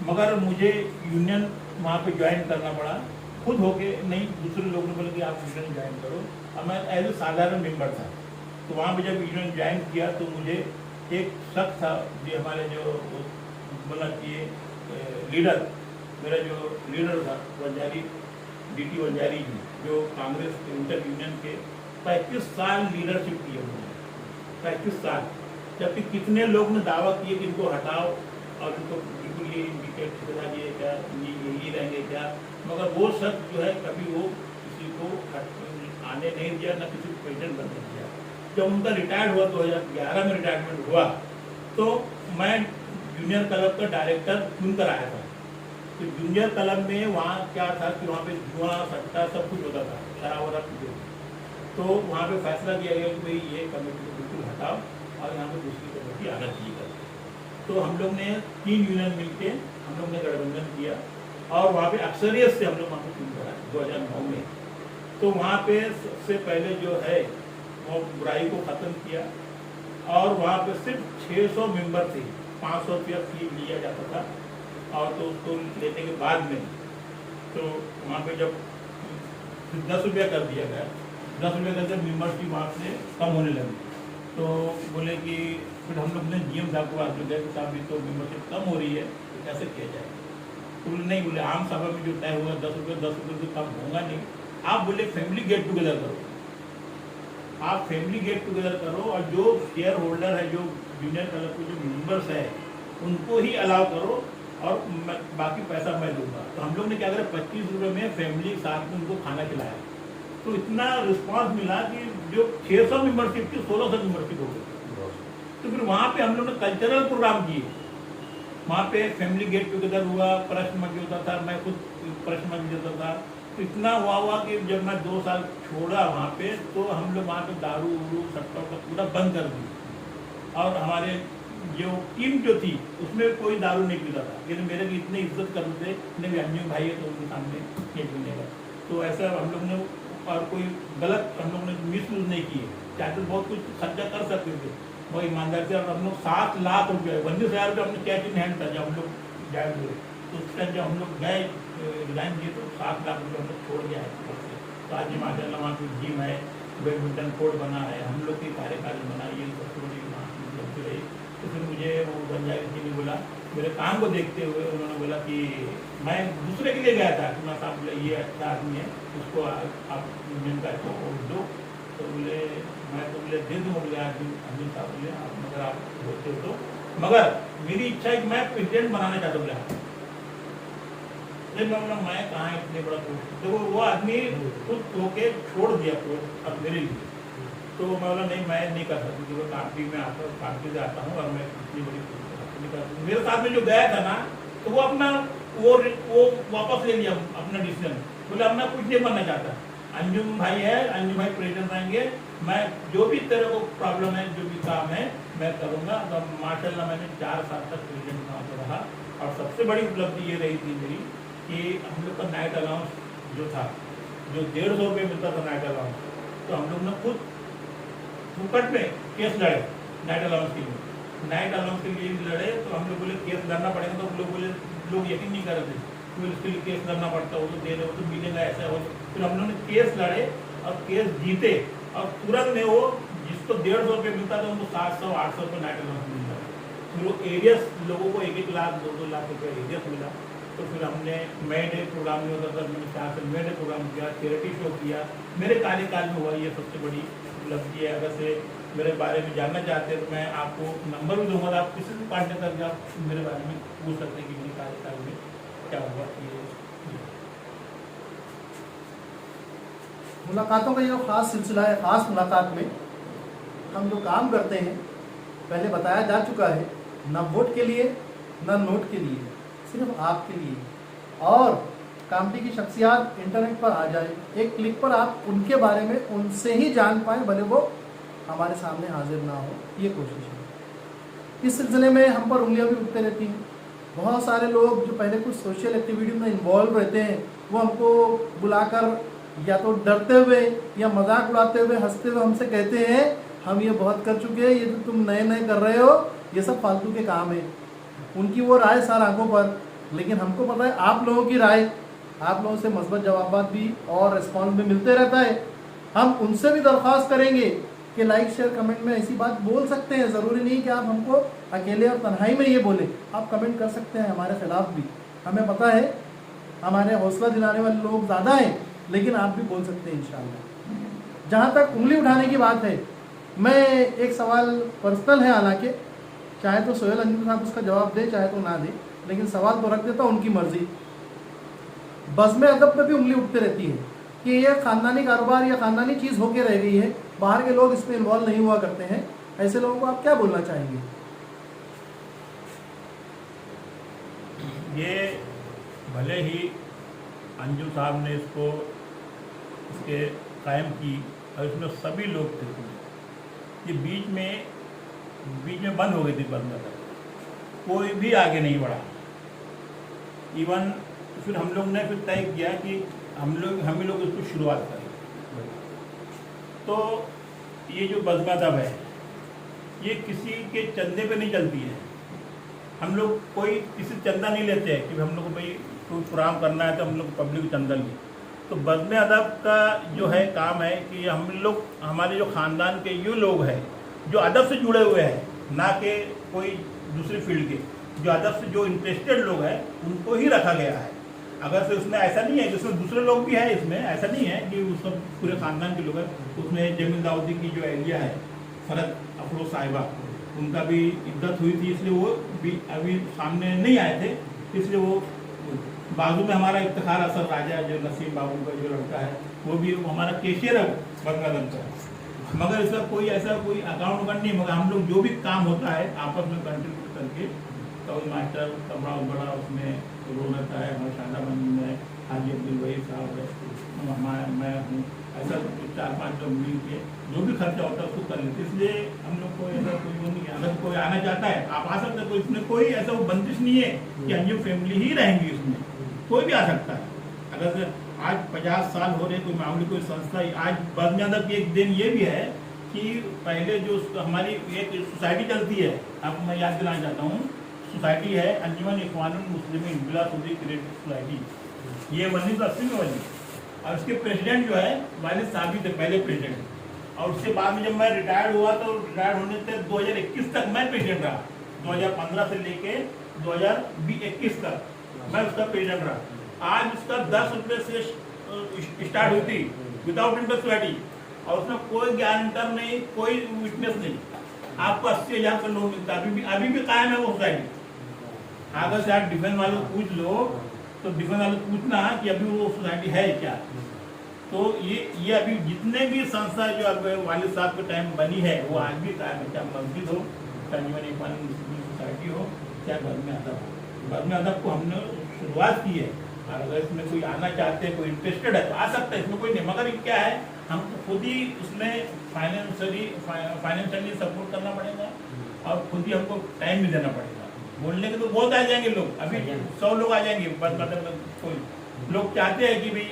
मगर मुझे यूनियन वहाँ पे ज्वाइन करना पड़ा, खुद होके नहीं, दूसरे लोगों ने बोला कि आप यूनियन ज्वाइन करो। और मैं एज ए साधारण मेंबर था, तो वहाँ पे जब यूनियन ज्वाइन किया तो मुझे एक शख्स था, जो हमारे जो बोला कि लीडर, मेरा जो लीडर था वंजारी, DT वंजारी जी, जो कांग्रेस के इंटर यूनियन के 35 साल लीडरशिप की उन्होंने, 35 साल। जबकि कितने लोग ने दावा किए कि इनको हटाओ और इनको बिल्कुल ये विकेट बना दिए क्या, ये यही रहेंगे क्या, मगर वो शख्स जो है कभी वो किसी को आने नहीं दिया, ना किसी को प्रेसिडेंट बनने दिया। जब उनका रिटायर्ड हुआ 2011 में रिटायरमेंट हुआ, तो मैं जूनियर क्लब का डायरेक्टर चुन कर आया था। तो जूनियर क्लब में वहाँ क्या था कि वहाँ पे जुआ सट्टा सब कुछ होता था, शराब वराब पीते थे। तो वहाँ पे फैसला किया गया कि भाई ये कमेटी को बिल्कुल हटाओ और यहाँ पे दूसरी कमेटी आना चाहिए करके। तो हम लोग ने 3 यूनियन मिलके हम लोग ने गठबंधन किया, और वहाँ पे अक्सरियत से हम लोग वहाँ पे चुन कर आए 2009 में। तो वहाँ पे सबसे पहले जो है वो बुराई को ख़त्म किया, और वहाँ पे सिर्फ 600 मेंबर थे, 500 रुपया फी लिया जाता था। और तो उसको लेने के बाद में तो वहाँ पे जब 10 रुपया कर दिया गया, 10 रुपये करके मेम्बर्स की वहाँ से कम होने लगी। तो बोले कि फिर हम लोग ने GM साहब को बात किया कि साहब ये तो मेम्बरशिप कम हो रही है, तो कैसे किया जाए। तो बोले नहीं, बोले आम सभा में जो तय हुआ 10 रुपये से कम होगा नहीं। आप बोले फैमिली गेट टुगेदर करो, आप फैमिली गेट टुगेदर करो, और जो शेयर होल्डर है, जो जूनियर क्लब के जो मेंबर्स है, उनको ही अलाउ करो, और बाकी पैसा मैं दूंगा। तो हम लोग ने क्या करा, 25 रुपये में फैमिली के साथ में उनको खाना खिलाया। तो इतना रिस्पांस मिला कि जो 600 मेंबरशिप थी 1600 मेंबरशिप हो गई। तो फिर वहाँ पे हम लोग ने कल्चरल प्रोग्राम किए, वहाँ पे फैमिली गेट टुगेदर हुआ, प्रश्न मंच होता था, मैं खुद प्रश्न मंच देता था। तो इतना हुआ कि जब मैं 2 साल छोड़ा वहाँ पे, तो हम लोग वहाँ पे दारू उरू सट्टा का पूरा बंद कर दी। और हमारे जो टीम जो थी उसमें कोई दारू नहीं पीता था, लेकिन मेरे की इतनी इज्जत करते थे, इतने भी अंजुम भाई है तो उनके सामने नहीं पीने का। तो ऐसा हम लोग ने, और कोई गलत हम लोग ने मिस यूज नहीं किए, चाहे तो बहुत कुछ खर्चा कर सकते थे बहुत ईमानदार से। और हम लोग 7 लाख रुपये, 19,000 रुपये हमने कैश इन हैंड था जब हम लोग जाए हुए। तो उस टाइम जब हम लोग गए रिजाइन किए, तो 7 लाख रुपये हम लोग छोड़ गया है। तो आज माशाल्लाह वहाँ की जिम है, बैडमिंटन कोर्ट बना है, हम लोग की कार्यकारिणी बनाई है, सब कुछ रही। तो फिर मुझे वो बंजारी जी ने बोला, मेरे काम को देखते हुए उन्होंने बोला कि मैं दूसरे के लिए गया था कि मैं साहब ये अच्छा आदमी है, उसको आप यूनियन का वोट दो। तो बोले मैं तो बोले दे दूँ, बोले आदमी साहब बोले आप, मगर आप बोलते हो तो, मगर मेरी इच्छा है कि मैं प्रेसिडेंट बनाना चाहता हूँ। बोला मैं कहाँ इतने बड़ा पोस्ट, तो वो आदमी खुद होके छोड़ दिया पोस्ट अब मेरे लिए। तो मैं बोला नहीं, मैं नहीं कर सकती, क्योंकि पार्टी में आता हूँ, पार्टी से आता हूँ, और मैं इतनी बड़ी नहीं कर सकती। मेरे साथ में जो गया था ना, तो वो अपना वो वापस ले लिया अपना डिसीजन। बोले अब मैं कुछ नहीं बनना चाहता, अंजुम भाई है, अंजुम भाई प्रेसिडेंट रहेंगे, मैं जो भी तेरे को प्रॉब्लम है, जो भी काम है मैं करूँगा। तो माशाल्लाह मैंने 4 साल तक प्रेसिडेंट वहाँ पर रहा। और सबसे बड़ी उपलब्धि ये रही थी मेरी कि हम लोग का नाइट अलाउंस जो था, जो 150 रुपये मिलता था नाइट अलाउंस, तो हम लोग ने खुद फुकट में केस लड़े नाइट अलाउंस के लिए। नाइट अलाउंस के लिए लड़े, तो हम लोग बोले केस लड़ना पड़ेगा। तो लोग बोले, लोग यकीन नहीं कर रहे थे फिर उसके लिए केस लड़ना पड़ता, वो तो दे रहे हो तो मिलेगा ऐसा हो। फिर हम लोगों ने केस लड़े और केस जीते, और तुरंत में वो जिसको 150 रुपये मिलता था उनको 700-800 रुपये नाइट अलाउंस मिलता था। फिर वो एरियस लोगों को 1-1 लाख 2-2 लाख रुपये एरियस मिला। तो फिर हमने मे डे प्रोग्राम में होता था, मैंने 4 साल मे डे प्रोग्राम किया, चैरिटी शो किया, मेरे कार्यकाल में हुआ। ये सबसे बड़ी उपलब्धि है। अगर से मेरे बारे में जानना चाहते हैं तो मैं आपको नंबर भी दूंगा, आप किसी भी कांटेक्ट करके आप मेरे बारे में पूछ सकते हैं कि मेरे कार्यकाल में क्या हुआ। ये मुलाकातों का जो खास सिलसिला है, खास मुलाकात में हम जो काम करते हैं पहले बताया जा चुका है, न वोट के लिए न नोट के लिए, सिर्फ आपके लिए। और कामटी की शख्सियात इंटरनेट पर आ जाए, एक क्लिक पर आप उनके बारे में उनसे ही जान पाएँ, भले वो हमारे सामने हाजिर ना हो, ये कोशिश है। इस सिलसिले में हम पर उंगलियां भी उठते रहती हैं। बहुत सारे लोग जो पहले कुछ सोशल एक्टिविटी में इन्वॉल्व रहते हैं, वो हमको बुलाकर या तो डरते हुए या मजाक उड़ाते हुए हंसते हुए हमसे कहते हैं हम ये बहुत कर चुके हैं, ये तो तुम नए नए कर रहे हो, ये सब फालतू के काम है। उनकी वो राय सार आंखों पर, लेकिन हमको पता है आप लोगों की राय, आप लोगों से मस्बत जवाबात भी और रिस्पॉन्स भी मिलते रहता है। हम उनसे भी दरख्वास्त करेंगे कि लाइक शेयर कमेंट में ऐसी बात बोल सकते हैं, ज़रूरी नहीं कि आप हमको अकेले और तन्हाई में ये बोलें, आप कमेंट कर सकते हैं हमारे खिलाफ भी। हमें पता है हमारे हौसला दिलाने वाले लोग ज़्यादा हैं, लेकिन आप भी बोल सकते हैं इंशाअल्लाह। जहाँ तक उंगली उठाने की बात है, मैं एक सवाल पर्सनल है, हालांकि चाहे तो सोहेल अंजुम साहब उसका जवाब दे चाहे तो ना दे, लेकिन सवाल तो रख देता, उनकी मर्जी। बज़्म अदब में भी उंगली उठती रहती है कि ये ख़ानदानी कारोबार या ख़ानदानी चीज़ होके रह गई है, बाहर के लोग इसमें इन्वॉल्व नहीं हुआ करते हैं। ऐसे लोगों को आप क्या बोलना चाहेंगे? ये भले ही अंजुम साहब ने इसको इसके कायम की और इसमें सभी लोग थे, ये बीच में बंद हो गई थी बंद, कोई भी आगे नहीं बढ़ा। इवन फिर हम लोग ने फिर तय किया कि हम ही लोग इसको शुरुआत करें। तो ये जो बज़्म अदब है ये किसी के चंदे पे नहीं चलती है। हम लोग कोई किसी चंदा नहीं लेते हैं कि हम लोग को भाई कोई प्रोग्राम करना है तो हम लोग पब्लिक चंदा लें। तो बज़्म अदब का जो है काम है कि हम लोग हमारे जो ख़ानदान के ये लोग हैं जो अदब से जुड़े हुए हैं, ना कि कोई दूसरी फील्ड के, जो अदब से जो इंटरेस्टेड लोग हैं उनको ही रखा गया है। अगर से उसमें ऐसा नहीं है, जिसमें दूसरे लोग भी हैं, इसमें ऐसा नहीं है कि उस सब पूरे ख़ानदान के लोग हैं। उसमें जमील दाऊदी की जो एहलिया है फ़रत अफरोज़ साहिबा, उनका भी इद्दत हुई थी, इसलिए वो भी अभी सामने नहीं आए थे, इसलिए वो बाजू में हमारा इफ्तिखार असर राजा जो नसीम बाबू का जो लड़का है वो भी हमारा कैशियर है बज़्म अदब का। मगर इसका कोई ऐसा कोई अकाउंट वकाउंट नहीं, मगर हम लोग जो भी काम होता है आपस में कंट्रीब्यूट करके, तो मास्टर का बड़ा उसमें रोल रहता है। हमारे शादा मंदिर में हाजी अब्दुल वही साहब है, मैं हूँ, ऐसा 4-5 लोग मिल के जो भी खर्चा होता है उसको कर लेते। इसलिए हम लोग को ऐसा कोई वो नहीं है, अगर कोई आना चाहता है आप आ सकते हैं, कोई इसमें कोई ऐसा वो बंदिश नहीं है कि अंजुम फैमिली ही रहेंगी, इसमें कोई भी आ सकता है। अगर आज 50 साल हो रहे कोई मामूली कोई संस्था, आज बज़्म अदब की एक दिन ये भी है कि पहले जो हमारी एक सोसाइटी चलती है, आपको मैं याद दिलाना चाहता हूँ, सोसाइटी है अंजुमन इख्वानुल मुस्लिमीन बिला सूदी क्रेडिट सोसाइटी, ये 1980 में बनी, और उसके प्रेसिडेंट जो है वालिद साहब ही थे पहले प्रेसिडेंट। और उसके बाद में जब मैं रिटायर्ड हुआ तो रिटायर्ड होने से 2021 तक मैं प्रेसिडेंट रहा, 2015 से लेके 2021 तक मैं उसका प्रेसिडेंट रहा। आज उसका 10 रुपये से स्टार्ट हुई थी विदाउट इंटरेस्ट सोसाइटी, और उसमें कोई गारंटर नहीं, कोई विटनेस नहीं, आपको 80,000 का लोन मिलता है। अभी भी कायम है वो सोसाइटी। अगर से आप डिफेंस वालों को पूछ लो तो डिफेंस वालों को पूछना कि अभी वो सोसाइटी है क्या। तो ये अभी जितने भी संस्था जो अब वालिद साहब के टाइम बनी है वो आज भी कायम है, चाहे मस्जिद हो, चाहे अंजुमन इख्वानुल मुस्लिमीन सोसाइटी हो, चाहे बज़्म अदब हो। बज़्म अदब को हमने शुरुआत की है, और अगर इसमें कोई आना चाहते हैं, कोई इंटरेस्टेड है तो आ सकता है, इसमें कोई नहीं। मगर क्या है, हमको खुद ही उसमें फाइनेंशियली सपोर्ट करना पड़ेगा और खुद ही हमको टाइम भी देना पड़ेगा। बोलने के तो बहुत आ जाएंगे लोग, अभी 100 लोग आ जाएंगे, बस मतलब कोई लोग चाहते हैं कि भाई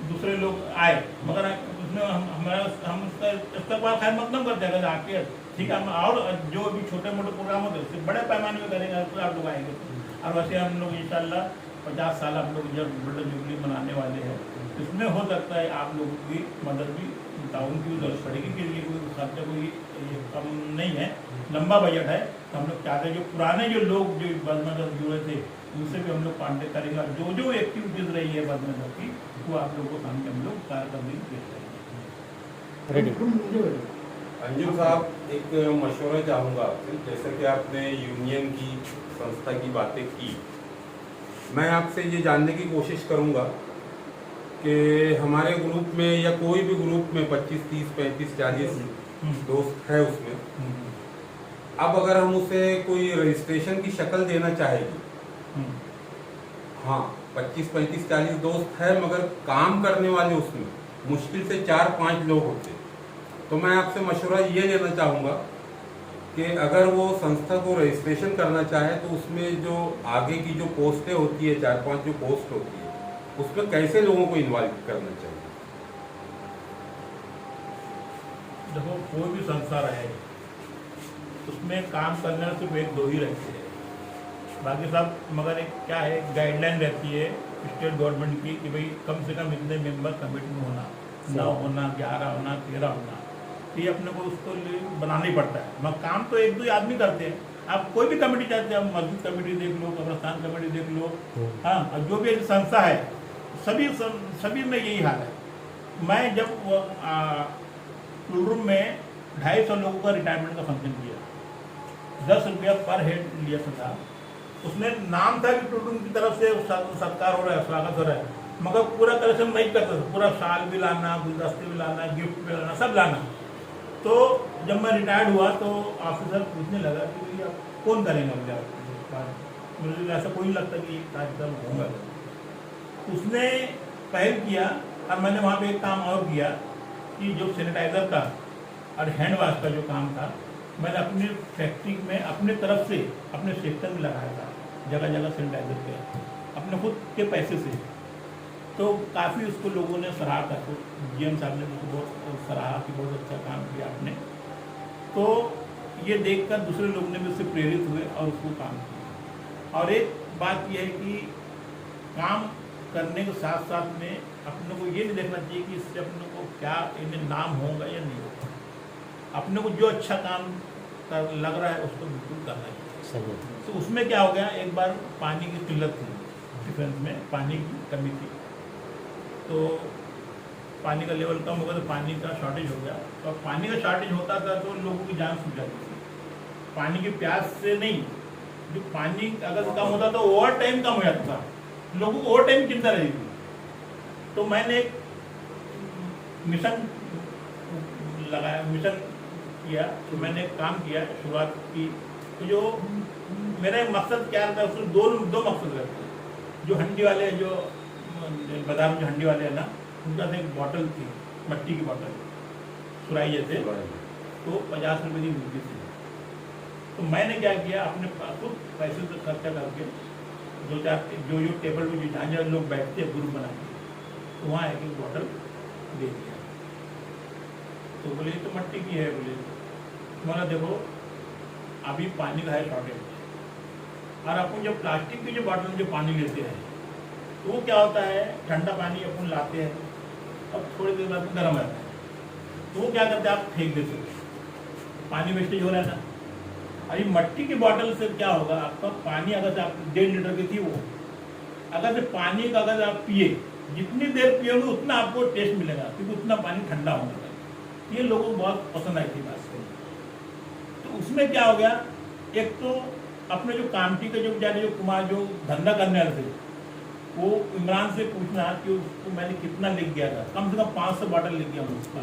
दूसरे लोग आए, मगर उसमें हम उसका इस्तेमाल खैर मतलब करते हैं। अगर आके ठीक है, हम और जो भी छोटे मोटे प्रोग्राम होते हैं उससे बड़े पैमाने में करेंगे तो आप लोग आएंगे। और वैसे हम लोग इंशाल्लाह 50 साल आप लोग जब गोल्डन जुबली मनाने वाले हैं, इसमें हो सकता है आप लोगों की मदद भी, ताउन की भी जरूरत पड़ेगी, कि ये कोई खर्चा कोई ये कम नहीं है, लंबा बजट है। तो हम लोग चाहते हैं जो पुराने जो लोग जो बदमजहब जुड़े थे उनसे भी हम लोग कॉन्टेक्ट करेंगे, और जो जो एक्टिविटीज़ रही है बदमजहब की वो आप लोगों को सामने हम लोग कार्य करने की करेंगे। अंजुम साहब, एक मशवरा चाहूँगा आपसे। जैसा कि आपने यूनियन की, संस्था की बातें की, मैं आपसे ये जानने की कोशिश करूँगा कि हमारे ग्रुप में या कोई भी ग्रुप में 25, 30, 35, 40 दोस्त है उसमें, अब अगर हम उसे कोई रजिस्ट्रेशन की शक्ल देना चाहेंगे, हाँ 25, 35, 40 दोस्त है मगर काम करने वाले उसमें मुश्किल से 4-5 लोग होते, तो मैं आपसे मशवरा ये देना चाहूँगा कि अगर वो संस्था को रजिस्ट्रेशन करना चाहे तो उसमें जो आगे की जो पोस्टें होती है, 4-5 जो पोस्ट होती है, उसमें कैसे लोगों को इन्वॉल्व करना चाहिए? देखो, कोई भी संस्था रहे उसमें काम करने में सिर्फ 1-2 ही रहते हैं, बाकी सब, मगर एक क्या है, गाइडलाइन रहती है स्टेट गवर्नमेंट की कि भाई कम से कम इतने मेंबर कमेटी में होना, 9 होना, 11 होना, 13 होना, तो ये अपने को उसको बनाना ही पड़ता है। मगर काम तो 1-2 आदमी करते हैं। आप कोई भी कमेटी चाहते हैं, आप मस्जिद कमेटी देख लो, कब्रस्तान कमेटी देख लो, हाँ, और जो भी संस्था है सभी में यही हाल है। मैं जब रूम में 250 लोगों का रिटायरमेंट का फंक्शन किया, 10 रुपया पर हेड लिया था, उसमें नाम था कि टूटूम की तरफ से सत्कार हो रहा है, स्वागत हो रहा है, मगर पूरा तरह से हम नहीं करते थे। पूरा शाल भी लाना, गुलदस्ते भी लाना, गिफ्ट भी लाना, सब लाना। तो जब मैं रिटायर्ड हुआ तो ऑफिसर पूछने लगा कि भाई आप कौन करेंगे मुझे, मुझे ऐसा कोई नहीं लगता कि कार्यक्रम होगा। उसने पहल किया, और मैंने वहाँ पे एक काम और किया कि जो सैनिटाइज़र का और हैंड वॉश का जो काम था, मैंने अपनी फैक्ट्री में अपने तरफ से अपने सेक्टर में लगाया था, जगह जगह सैनिटाइजर पे, अपने खुद के पैसे से। तो काफ़ी उसको लोगों ने सराहा था, तो GM साहब ने मुझको बहुत सराहा कि बहुत अच्छा काम किया आपने। तो ये देखकर दूसरे लोग ने भी उससे प्रेरित हुए और उसको काम किया। और एक बात यह है कि काम करने के साथ साथ में अपने को ये नहीं देखना चाहिए कि इससे अपने को क्या इन्हें नाम होगा या नहीं होगा। अपने को जो अच्छा काम लग रहा है उसको बिल्कुल करना चाहिए। तो उसमें क्या हो गया, एक बार पानी की किल्लत थी डिफेंस में, पानी की कमी थी, तो पानी का लेवल कम हो गया, तो पानी का शॉर्टेज हो गया। तो पानी का शॉर्टेज होता था तो लोगों की जान सूख जाती थी, पानी की प्यास से नहीं, जो पानी अगर कम होता तो ओवर टाइम कम हो जाता था, लोगों को ओवर टाइम चिंता रही थी। तो मैंने एक मिशन लगाया, मिशन किया, तो मैंने एक काम किया, शुरुआत की। तो जो मेरा मकसद क्या रहता है, उसमें दो मकसद रहते हैं। जो हंडी वाले, जो बाजार में जो हंडी वाले हैं ना, उनके पास एक बॉटल थी, मिट्टी की बॉटल, सुराई जैसे, तो 50 रुपये की मिलती थी। तो मैंने क्या किया, अपने खुद पैसे से खर्चा करके जो टेबल पे जहाँ लोग बैठते हैं ग्रुप बना के, तो वहाँ एक बॉटल दे दिया। तो बोले तो मिट्टी की है, बोले तुम्हारा देखो अभी पानी का है शॉर्टेज, और अपन जब प्लास्टिक की जो बॉटल में जो पानी लेते हैं तो वो क्या होता है, ठंडा पानी अपन लाते हैं, अब थोड़ी देर बाद गर्म रहता है, तो वो क्या करते हैं, आप फेंक देते हो, पानी वेस्टेज हो रहा है ना। अभी मिट्टी की बॉटल से क्या होगा, आपका पानी अगर से आप 1.5 लीटर की थी, वो अगर से पानी का अगर आप पिए, जितनी देर पियोगे उतना आपको टेस्ट मिलेगा, क्योंकि उतना पानी ठंडा होगा। ये लोगों को बहुत पसंद आई थी बात। तो उसमें क्या हो गया, एक तो अपने जो कामटी के जो बेचारे जो कुमार जो धंधा करने वाले थे, वो इमरान से पूछना कि उसको मैंने कितना लिख गया था, कम से कम 500 बॉटल लिख गया उसका।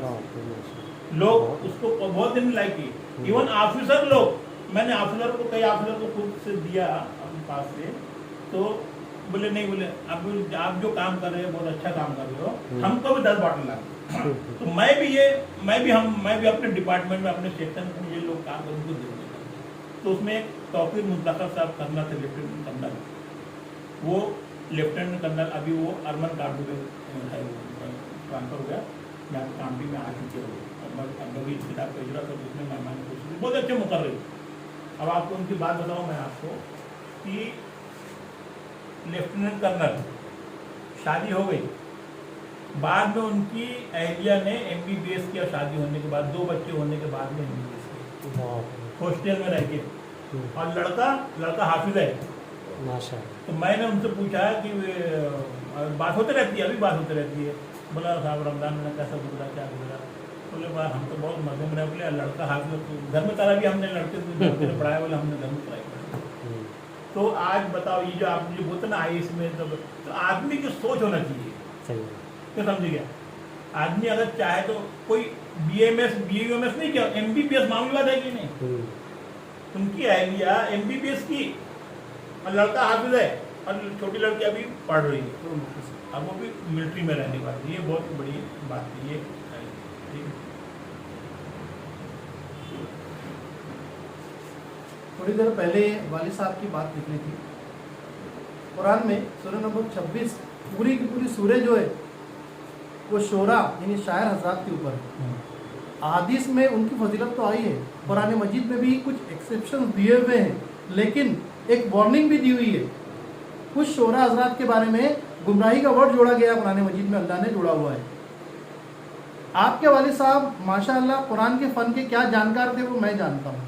लोग उसको बहुत दिन लाइक किए, इवन ऑफिसर लोग, मैंने ऑफिसर को कई ऑफिसर को खुद से दिया अपने पास से, तो बोले नहीं, बोले आप जो काम कर रहे हो बहुत अच्छा काम कर रहे हो, हमको भी 10 बॉटल ला। तो मैं भी अपने डिपार्टमेंट में, अपने सेक्शन में ये लोग काम कर उनको दे। तो उसमें एक तौकीर मुस्तफा साहब करना थे, लेफ्टिनेंट कर्नल, वो लेफ्टिनेंट कर्नल अभी वो अरमान काटू के ट्रांसफर हो गया, यहाँ कामटी में आ चुके हो, अभी किताब भेज रहा था, उसमें मेहमान बहुत अच्छे मुकर्रर। अब आपको उनकी बात बताऊँ मैं आपको कि लेफ्टिनेंट कर्नल, शादी हो गई। बाद में उनकी अहलिया ने MBBS किया, शादी होने के बाद 2 बच्चे होने के बाद में MBBS किया, हॉस्टल में रह के। और लड़का हाफिज है। माशाअल्लाह। तो मैंने उनसे पूछा कि बात होती रहती है, अभी बात होती रहती है। बोला साहब रमज़ान में कैसा गुजरा, क्या गुजरा? बोले बात हम तो बहुत मजे में रहे। बोले लड़का हाफिज, घर में करा भी हमने, लड़के ने पढ़ाया, बोले हमने घर में पढ़ाई। तो आज बताओ, ये जो आप जो बोलते ना IAS में, तो आदमी की सोच होना चाहिए। सही। क्या समझ गया? आदमी अगर चाहे तो कोई BMS BUMS नहीं किया, MBBS मामूली बात है कि नहीं? उनकी अहलिया MBBS की और लड़का हाफिज है और छोटी लड़की अभी पढ़ रही है, अब वो भी मिलिट्री में रहने वाली है। ये बहुत बड़ी बात है ये। ठीक है। थोड़ी देर पहले वालिद साहब की बात निकली थी। कुरान में सूरह नंबर 26 पूरी की पूरी सूरह जो है वो शोरा यानी शायर हजरात के ऊपर है। हादीस में उनकी फजीलत तो आई है, कुरान मजीद में भी कुछ एक्सेप्शन दिए हुए हैं, लेकिन एक वार्निंग भी दी हुई है। कुछ शोरा हजरात के बारे में गुमराही का वर्ड जोड़ा गया कुरान मजीद में, अल्लाह ने जोड़ा हुआ है। आपके वालिद साहब माशाअल्लाह कुरान के फ़न के क्या जानकार थे वो मैं जानता हूँ,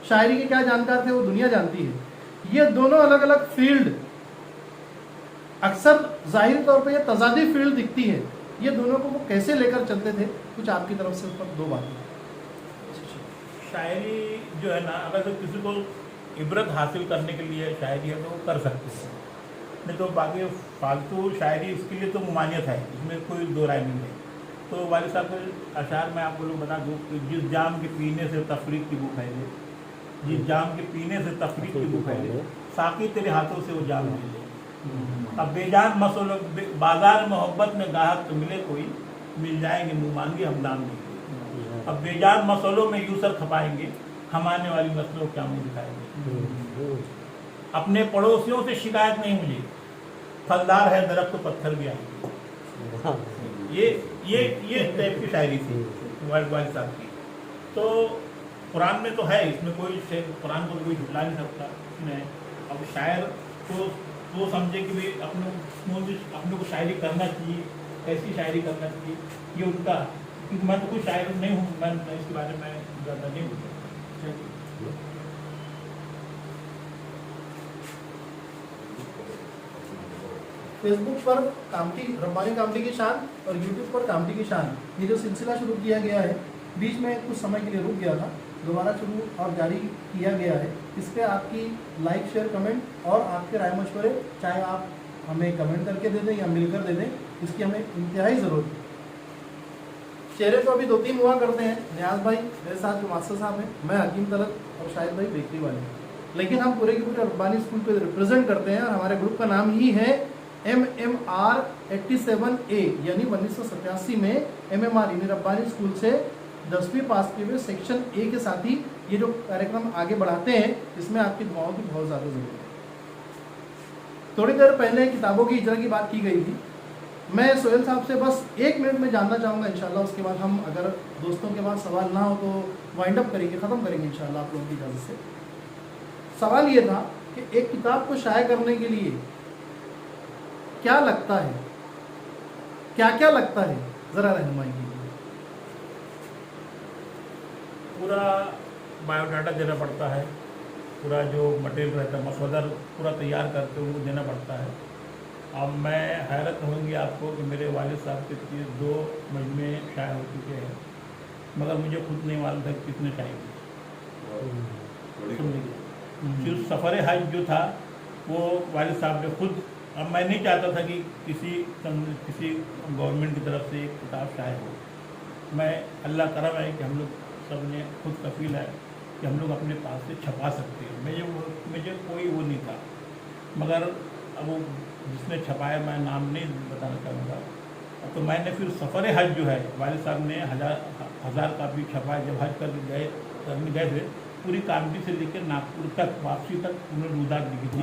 शायरी के क्या जानकार थे वो दुनिया जानती है। ये दोनों अलग अलग फील्ड, अक्सर जाहिर तौर पे ये तजादी फील्ड दिखती है, ये दोनों को वो कैसे लेकर चलते थे, कुछ आपकी तरफ से उस पर 2 बातें। शायरी जो है ना, अगर तो किसी को इबरत हासिल करने के लिए शायरी है तो वो कर सकते हैं, नहीं तो बाकी फालतू शायरी इसके लिए तो ममानियत है, इसमें कोई 2 राय नहीं है। तो वालिद साहब के अशार में आपको लोग बता दूँ कि जिस जाम के पीने से तफरीक की भूख है, जिस जाम के पीने से तफरीक की भूख है, साकी तेरे हाथों से वो जाम मिल ले। अब बेजान मसलो बाजार मोहब्बत में गाहक तो मिले कोई, मिल जाएंगे मुँह मांगे हम दाम देंगे। अब बेजान मसलों में यूं सर खपाएंगे, हम आने वाली नस्लों क्या मुँह दिखाएंगे। अपने पड़ोसियों से शिकायत नहीं मुझे, फलदार है दरख्त तो पत्थर भी आएंगे। ये टाइप की शायरी थी वालिद साहब की। तो कुरान में तो है, इसमें कोई कुरान को कोई झुटला नहीं सकता इसमें। अब शायर तो वो समझे कि भाई अपने को शायरी करना चाहिए, कैसी शायरी करना चाहिए, ये उनका, क्योंकि मैं तो कोई शायर नहीं हूँ, मैं इसके बारे में ज़्यादा नहीं हूँ। फेसबुक पर कामटी रब्बानी कामटी की शान और यूट्यूब पर कामटी की शान, ये जो सिलसिला शुरू किया गया है, बीच में कुछ समय के लिए रुक गया था, दोबारा शुरू और जारी किया गया है। इस पर आपकी लाइक शेयर कमेंट और आपके राय मशवरे, चाहे आप हमें कमेंट करके दे दें या मिलकर दे दें, इसकी हमें इंतहाई ज़रूरत है। चेहरे तो अभी 2-3 हुआ करते हैं, नियाज भाई मेरे साथ जो मास्टर साहब हैं, मैं हकीम तलत और शाहिद भाई बेकरी वाले, लेकिन हम पूरे के पूरे रब्बानी स्कूल को रिप्रेजेंट करते हैं और हमारे ग्रुप का नाम ही है MMR 87A, यानी 1987 में MMR यानी रब्बानी स्कूल से 10वीं पास किए हुए सेक्शन A के साथ ही ये जो कार्यक्रम आगे बढ़ाते हैं, इसमें आपकी दुआओं की बहुत ज़्यादा ज़रूरत है। थोड़ी देर पहले किताबों की इजरा की बात की गई थी, मैं सोहेल साहब से बस 1 मिनट में जानना चाहूँगा इंशाल्लाह, उसके बाद हम अगर दोस्तों के पास सवाल ना हो तो वाइंड अप करेंगे, ख़त्म करेंगे इंशाल्लाह आप लोगों की इजाज़त से। सवाल ये था कि एक किताब को शाये करने के लिए क्या लगता है, क्या क्या लगता है, ज़रा रहनुमाई कीजिए। पूरा बायोडाटा देना पड़ता है, पूरा जो मटेरियल रहता है मसौदा पूरा तैयार करके उनको देना पड़ता है। अब मैं हैरत होंगी आपको कि मेरे वालिद साहब के 2 मजमे शाये हो चुके हैं, मगर मुझे खुद नहीं मालूम था कितने शाये किए। फिर सफ़र हज जो था वो वालिद साहब ने खुद, अब मैं नहीं चाहता था कि किसी गवर्नमेंट की तरफ से एक किताब शाये हो। मैं अल्लाह करम है कि हम लोग सब ने खुद कफील है कि हम लोग अपने पास से छपा सकते हैं। मुझे कोई वो नहीं था, मगर अब वो जिसने छपाया मैं नाम नहीं बताना चाहूँगा। तो मैंने फिर सफ़र हज जो है वालिद साहब ने हज़ार कापी छपाया। जब हज करने गए थे, पूरी कामटी से लेकर नागपुर तक वापसी तक उन्होंने रुदात लिखी थी,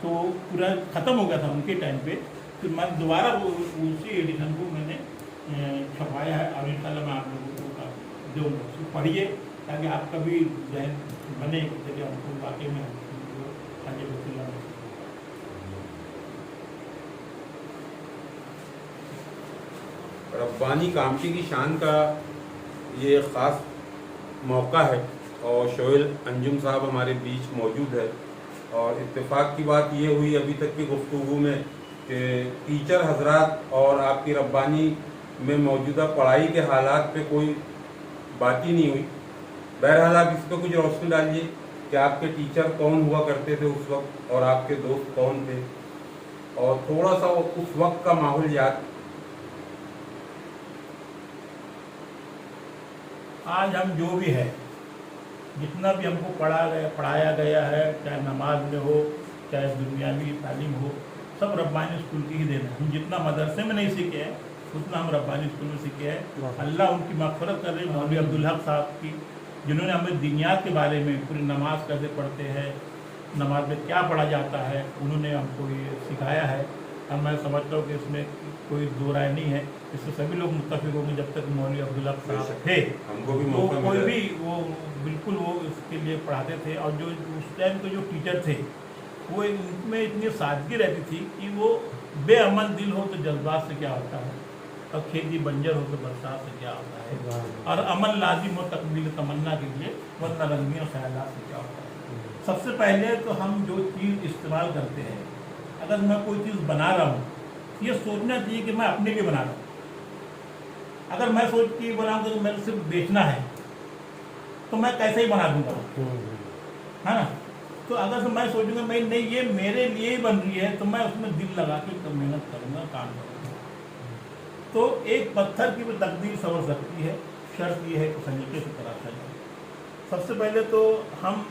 तो पूरा ख़त्म हो गया था उनके टाइम पे। फिर मैं दोबारा उसी एडिशन को मैंने छपाया है और इंशाल्लाह मैं आप लोगों को जो पढ़िए ताकि आपका भी जहन बने कि हमको वाकई में रब्बानी कामटी की शान का ये ख़ास मौका है और शोएल अंजुम साहब हमारे बीच मौजूद है। और इत्तेफाक की बात ये हुई अभी तक की गुफ्तगू में कि टीचर हजरात और आपकी रब्बानी में मौजूदा पढ़ाई के हालात पे कोई बात ही नहीं हुई। बहरहाल आप इस पर कुछ रोशनी डालिए कि आपके टीचर कौन हुआ करते थे उस वक्त और आपके दोस्त कौन थे, और थोड़ा सा उस वक्त का माहौल याद। आज हम जो भी है, जितना भी हमको पढ़ाया गया है, चाहे नमाज में हो चाहे दुनियावी तालीम हो, सब रब्बानी स्कूल की ही देना है। हम जितना मदरसे में नहीं सीखे हैं उतना हम रब्बानी स्कूल में सीखे हैं। अल्लाह उनकी मग़फ़िरत कर रहे मौलवी अब्दुल हक साहब की, जिन्होंने हमें दीनियात के बारे में पूरी नमाज कैसे पढ़ते हैं, नमाज में क्या पढ़ा जाता है, उन्होंने हमको ये सिखाया है। और मैं समझता हूँ कि इसमें कोई दो राय नहीं है, इससे सभी लोग मुत्तफ़िक़ होंगे। जब तक मौलवी अब्दुल हक साहब थे हमको भी तो मौका कोई मिला। भी वो बिल्कुल वो इसके लिए पढ़ाते थे। और जो उस टाइम के जो टीचर थे वो इनमें इतनी सादगी रहती थी कि वो बेअमन दिल हो तो जज्बात से क्या होता है, और खेती बंजर हो तो बरसात से क्या होता है, और अमल लाजिम हो तकमील तमन्ना के लिए वरना रंगीन ख्यालात से क्या होता है। सबसे पहले तो हम जो चीज़ इस्तेमाल करते हैं, अगर मैं कोई चीज़ बना रहा हूँ ये सोचना चाहिए कि मैं अपने लिए बना रहा हूँ। अगर मैं सोच के बनाऊँगा तो मेरे सिर्फ बेचना है तो मैं कैसे ही बना दूंगा, है ना। तो अगर से मैं सोचूंगा मैं नहीं ये मेरे लिए ही बन रही है तो मैं उसमें दिल लगा के मेहनत करूँगा, काम करूँगा। तो एक पत्थर की भी तकदीर संवर सकती है, शर्त ये है कि सलीके से तराशा जाए। सबसे पहले तो हम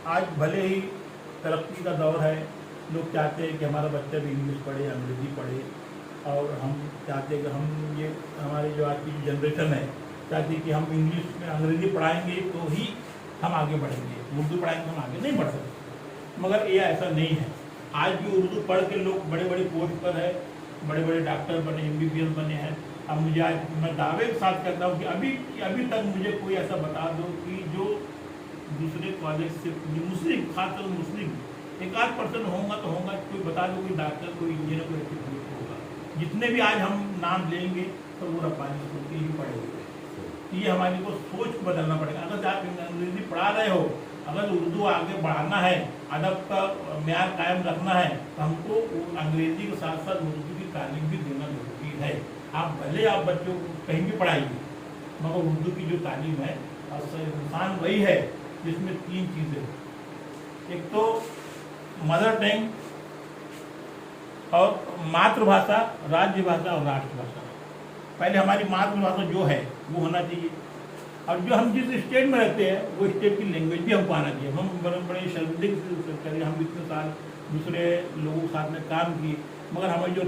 आज भले ही तरक्की का दौर है, लोग चाहते हैं कि हमारा बच्चा भी इंग्लिश पढ़े, अंग्रेज़ी पढ़े, और हम चाहते हैं कि हम ये हमारी जो आज की जनरेशन है चाहती है कि हम इंग्लिश में अंग्रेज़ी पढ़ाएंगे तो ही हम आगे बढ़ेंगे, उर्दू पढ़ाएंगे तो हम आगे नहीं बढ़ सकते। मगर ये ऐसा नहीं है। आज भी उर्दू पढ़ के लोग बड़े बड़े पोस्ट पर है, बड़े बड़े डॉक्टर बने, MBBS बने हैं। अब मुझे आज मैं दावे के साथ कहता हूँ कि अभी तक मुझे कोई ऐसा बता दो कि जो दूसरे कॉलेज से मुस्लिम, खासकर मुस्लिम 1-8% होगा तो होगा, कोई बता दो कोई डॉक्टर, कोई इंजीनियर, कोई ऐसे होगा। जितने भी आज हम नाम लेंगे तो वो रब्बानी स्कूल के ही पढ़े हुए हैं। ये हमारी को सोच को बदलना पड़ेगा। अगर आप अंग्रेजी पढ़ा रहे हो, अगर उर्दू आगे बढ़ाना है, अदब का म्यार कायम रखना है, तो हमको अंग्रेजी के साथ साथ उर्दू की तालीम भी देना जरूरी है। आप भले आप बच्चों को कहीं भी पढ़ाइए, मगर उर्दू की जो तालीम है असल इंसान वही है जिसमें 3 चीज़ें, एक तो मदर टंग और मातृभाषा, राज्य भाषा और राष्ट्रभाषा। पहले हमारी मातृभाषा जो है वो होना चाहिए, और जो हम जिस स्टेट में रहते हैं वो स्टेट की लैंग्वेज भी हमको आना चाहिए। हम बड़े शर्मिंदगी से करें, हम इतने साल दूसरे लोगों के साथ में काम किए, मगर हमारी जो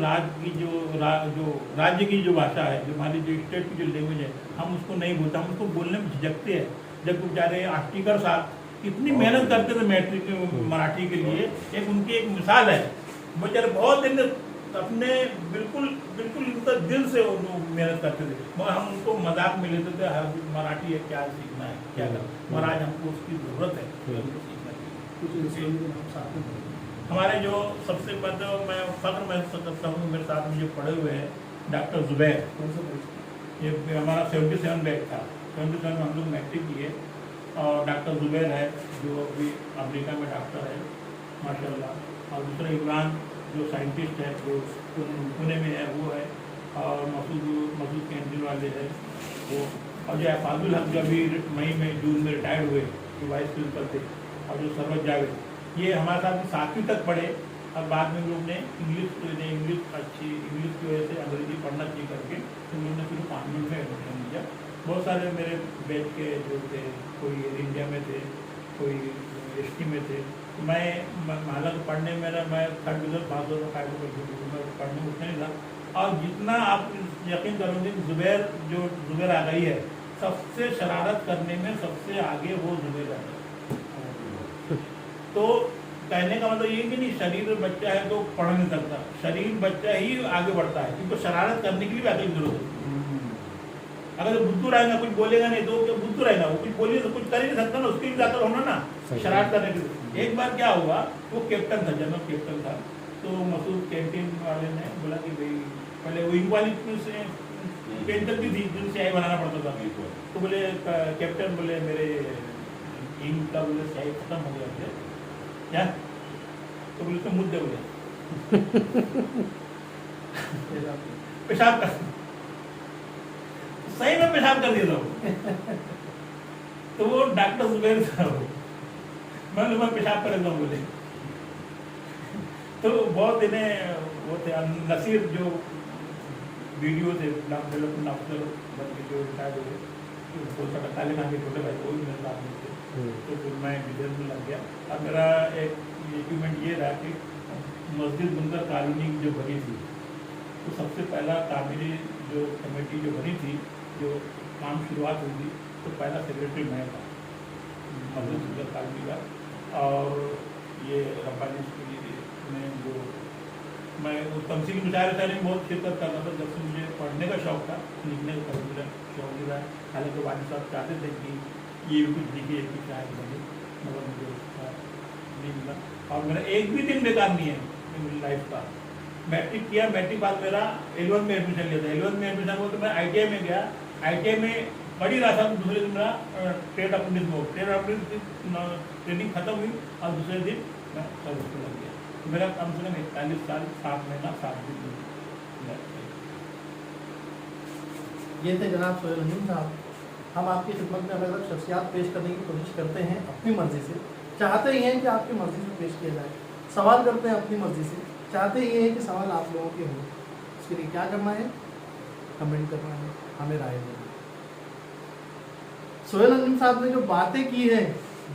राज्य की जो भाषा है, जो हमारी जो स्टेट की जो लैंग्वेज है, हम उसको नहीं बोलते, हम उसको बोलने में झिझकते हैं। जब बेचारे आष्टीकर साहब इतनी मेहनत करते थे मैट्रिक मराठी के लिए, एक उनकी एक मिसाल है। बेचारे बहुत दिन अपने बिल्कुल उनका दिल से मेहनत करते थे, मगर हम उनको मजाक में लेते थे, हर मराठी है क्या सीखना है क्या करना, मगर आज हमको उसकी ज़रूरत है, उनको सीखना चाहिए। हमारे जो सबसे मतलब मैं फ़ख्र महसूस करता हूँ, मेरे साथ में जो पढ़े हुए हैं डॉक्टर ज़ुबैर, ये हमारा 77 बैच था, 77 में हम लोग मैट्रिक किए, और डॉक्टर ज़ुबैर है जो अभी अमेरिका में डॉक्टर है माशाल्लाह, और दूसरा इमरान जो साइंटिस्ट है वो पुणे में है वो है, और मसूद कैंटीन वाले है वो, और जो फाजुल हक जो अभी मई में जून में रिटायर्ड हुए जो वाइस प्रिंसिपल थे, और जो सरवत जावेद, ये हमारे साथ 7वीं तक पढ़े, और बाद में लोग ने इंग्लिश अच्छी इंग्लिश की वजह से अंग्रेजी पढ़ना चाहिए करके तो उन्होंने फिर 5वीं में एडमिशन लिया। बहुत सारे मेरे बैच के जो थे, कोई एयर इंडिया में थे, कोई ST में थे। मैं हालांकि पढ़ने में मैं 3rd डिवीज़न पास हो रहा, 5 में पढ़ने में उतना नहीं था। और जितना आप यकीन करोगे कि ज़ुबैर आ गई है, सबसे शरारत करने में सबसे आगे वो ज़ुबैर आ गई। तो कहने का मतलब ये कि नहीं शरीर बच्चा है तो पढ़ नहीं सकता, शरीर बच्चा ही आगे बढ़ता है, क्योंकि शरारत करने के लिए भी अकल की जरूरत है। अगर बुद्धू रहेगा कुछ बोलेगा नहीं तो क्या बुद्धू रहेगा, वो कुछ बोलिए तो कुछ कर ही नहीं सकता ना, उसके लिए अकल होना ना शरारत करने के लिए। एक बार क्या हुआ, वो कैप्टन था, जनरल कैप्टन था, तो मसूद कैंटीन वाले ने बोला कि भाई पहले विंग वाली पेन चलती थी, दिन स्याही बनाना पड़ता था। तो बोले कैप्टन, बोले मेरे इंक का बोले स्याही खत्म हो गया मुझे क्या, तो बोले तो मुद्दे बोले पेशाब कर, सही में पेशाब कर दिया था वो। तो वो डॉक्टर जुबैर था वो, मैं पेशाब कर देता हूँ बोले। तो बहुत इन्हें वो थे नसीर, जो वीडियो थे डेवलपमेंट ऑफिसर बन के जो रिटायर्ड हुए, तो ताले खान के छोटे भाई, वो भी मेरे साथ में थे। तो फिर मैं डिटेल में लग गया। और मेरा एक इक्विपमेंट ये रहा कि मस्जिद बुनकर कॉलोनी जो बनी थी, तो सबसे पहला तामीरी जो कमेटी जो बनी थी, जो काम शुरुआत हुई थी, तो पहला सेक्रेटरी मैं था मस्जिद बुनकर कॉलोनी का। और ये रब्बानी स्कूल में जो मैं वो तमसील मुशायरे में बहुत शिरकत करता था, जब से मुझे पढ़ने का शौक़ था, लिखने का कभी मेरा शौक़ नहीं रहा। हालांकि वालिद साहब चाहते थे कि ये कुछ लिखे, एक भी शायद बने, मगर मुझे उसका नहीं मिला। और मेरा एक भी दिन बेकार नहीं है मेरी लाइफ का। मैट्रिक किया, मैट्रिक बाद मेरा 11th में एडमिशन लिया था। 11th में एडमिशन हुआ तो मैं ITI में गया, ITI में पढ़ ही रहा था। दूसरे दिन मेरा ट्रेड अप्रेंटिस हो, ट्रेड अप्रेंटिस ट्रेनिंग खत्म हुई और दूसरे दिन मैं सर्विस में लग गया। मेरा कम से कम 41 साल 7 महीना 7 दिन। ये थे जनाब सोहेल अंजुम साहब। हम आपकी खिदमत में अलग अलग शख्सियात पेश करने की कोशिश करते हैं अपनी मर्ज़ी से, चाहते ही हैं कि आपकी मर्ज़ी से पेश किया जाए। सवाल करते हैं अपनी मर्ज़ी से, चाहते ही हैं कि सवाल आप लोगों के हों। इसके लिए क्या करना है? कमेंट करना है, हमें राय देना है। सोहेल अंजुम साहब ने जो बातें की हैं,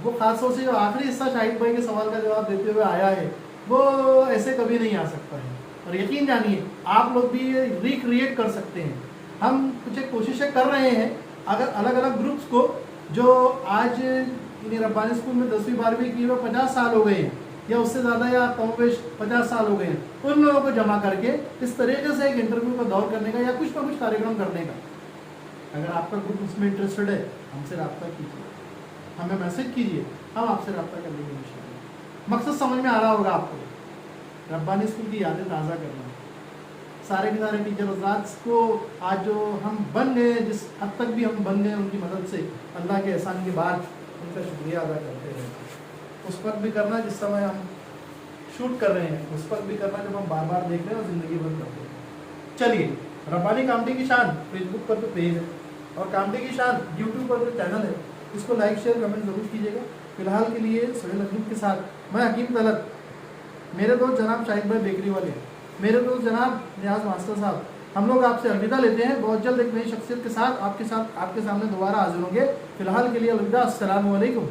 वो खासतौर से जो आखिरी हिस्सा शाहिद भाई के सवाल का जवाब देते हुए आया है, वो ऐसे कभी नहीं आ सकता है। और यकीन जानिए आप लोग भी ये रिक्रिएट कर सकते हैं। हम कुछ एक कोशिशें कर रहे हैं, अगर अलग अलग ग्रुप्स को जो आज इन्हीं रब्बानी स्कूल में 10वीं 12वीं की हुए 50 साल हो गए हैं या उससे ज़्यादा या कमोवेश 50 साल हो गए हैं, उन लोगों को जमा करके इस तरीके से एक इंटरव्यू का दौर करने का या कुछ ना कुछ कार्यक्रम करने का। अगर आपका ग्रुप उसमें इंटरेस्टेड है, हमसे रब्ता कीजिए, हमें मैसेज कीजिए, हम आपसे रब्ता कर लेंगे इंशाल्लाह। मकसद समझ में आ रहा होगा आपको, रब्बानी स्कूल की यादें ताज़ा करना। सारे के सारे टीचर हज़रात को आज जो हम बन गए, जिस हद तक भी हम बन गए उनकी मदद से, अल्लाह के एहसान के बाद उनका शुक्रिया अदा करते हैं। उस वक्त भी करना जिस समय हम शूट कर रहे हैं, उस वक्त भी करना जब हम बार बार देख रहे हैं और ज़िंदगी भर करते हैं। चलिए, रब्बानी कामटी की शान फेसबुक पर तो पेज है और कामटी की शान यूट्यूब पर तो चैनल है, इसको लाइक शेयर कमेंट ज़रूर कीजिएगा। फिलहाल के लिए सोहेल अंजुम के साथ मैं हकीम तलत, मेरे दोस्त जनाब शाहिद भाई बेकरी वाले, मेरे दोस्त जनाब नियाज मास्टर साहब, हम लोग आपसे अलविदा लेते हैं। बहुत जल्द एक नई शख्सियत के साथ आपके सामने दोबारा हाजिर होंगे। फिलहाल के लिए अलविदा, अस्सलामु अलैकुम।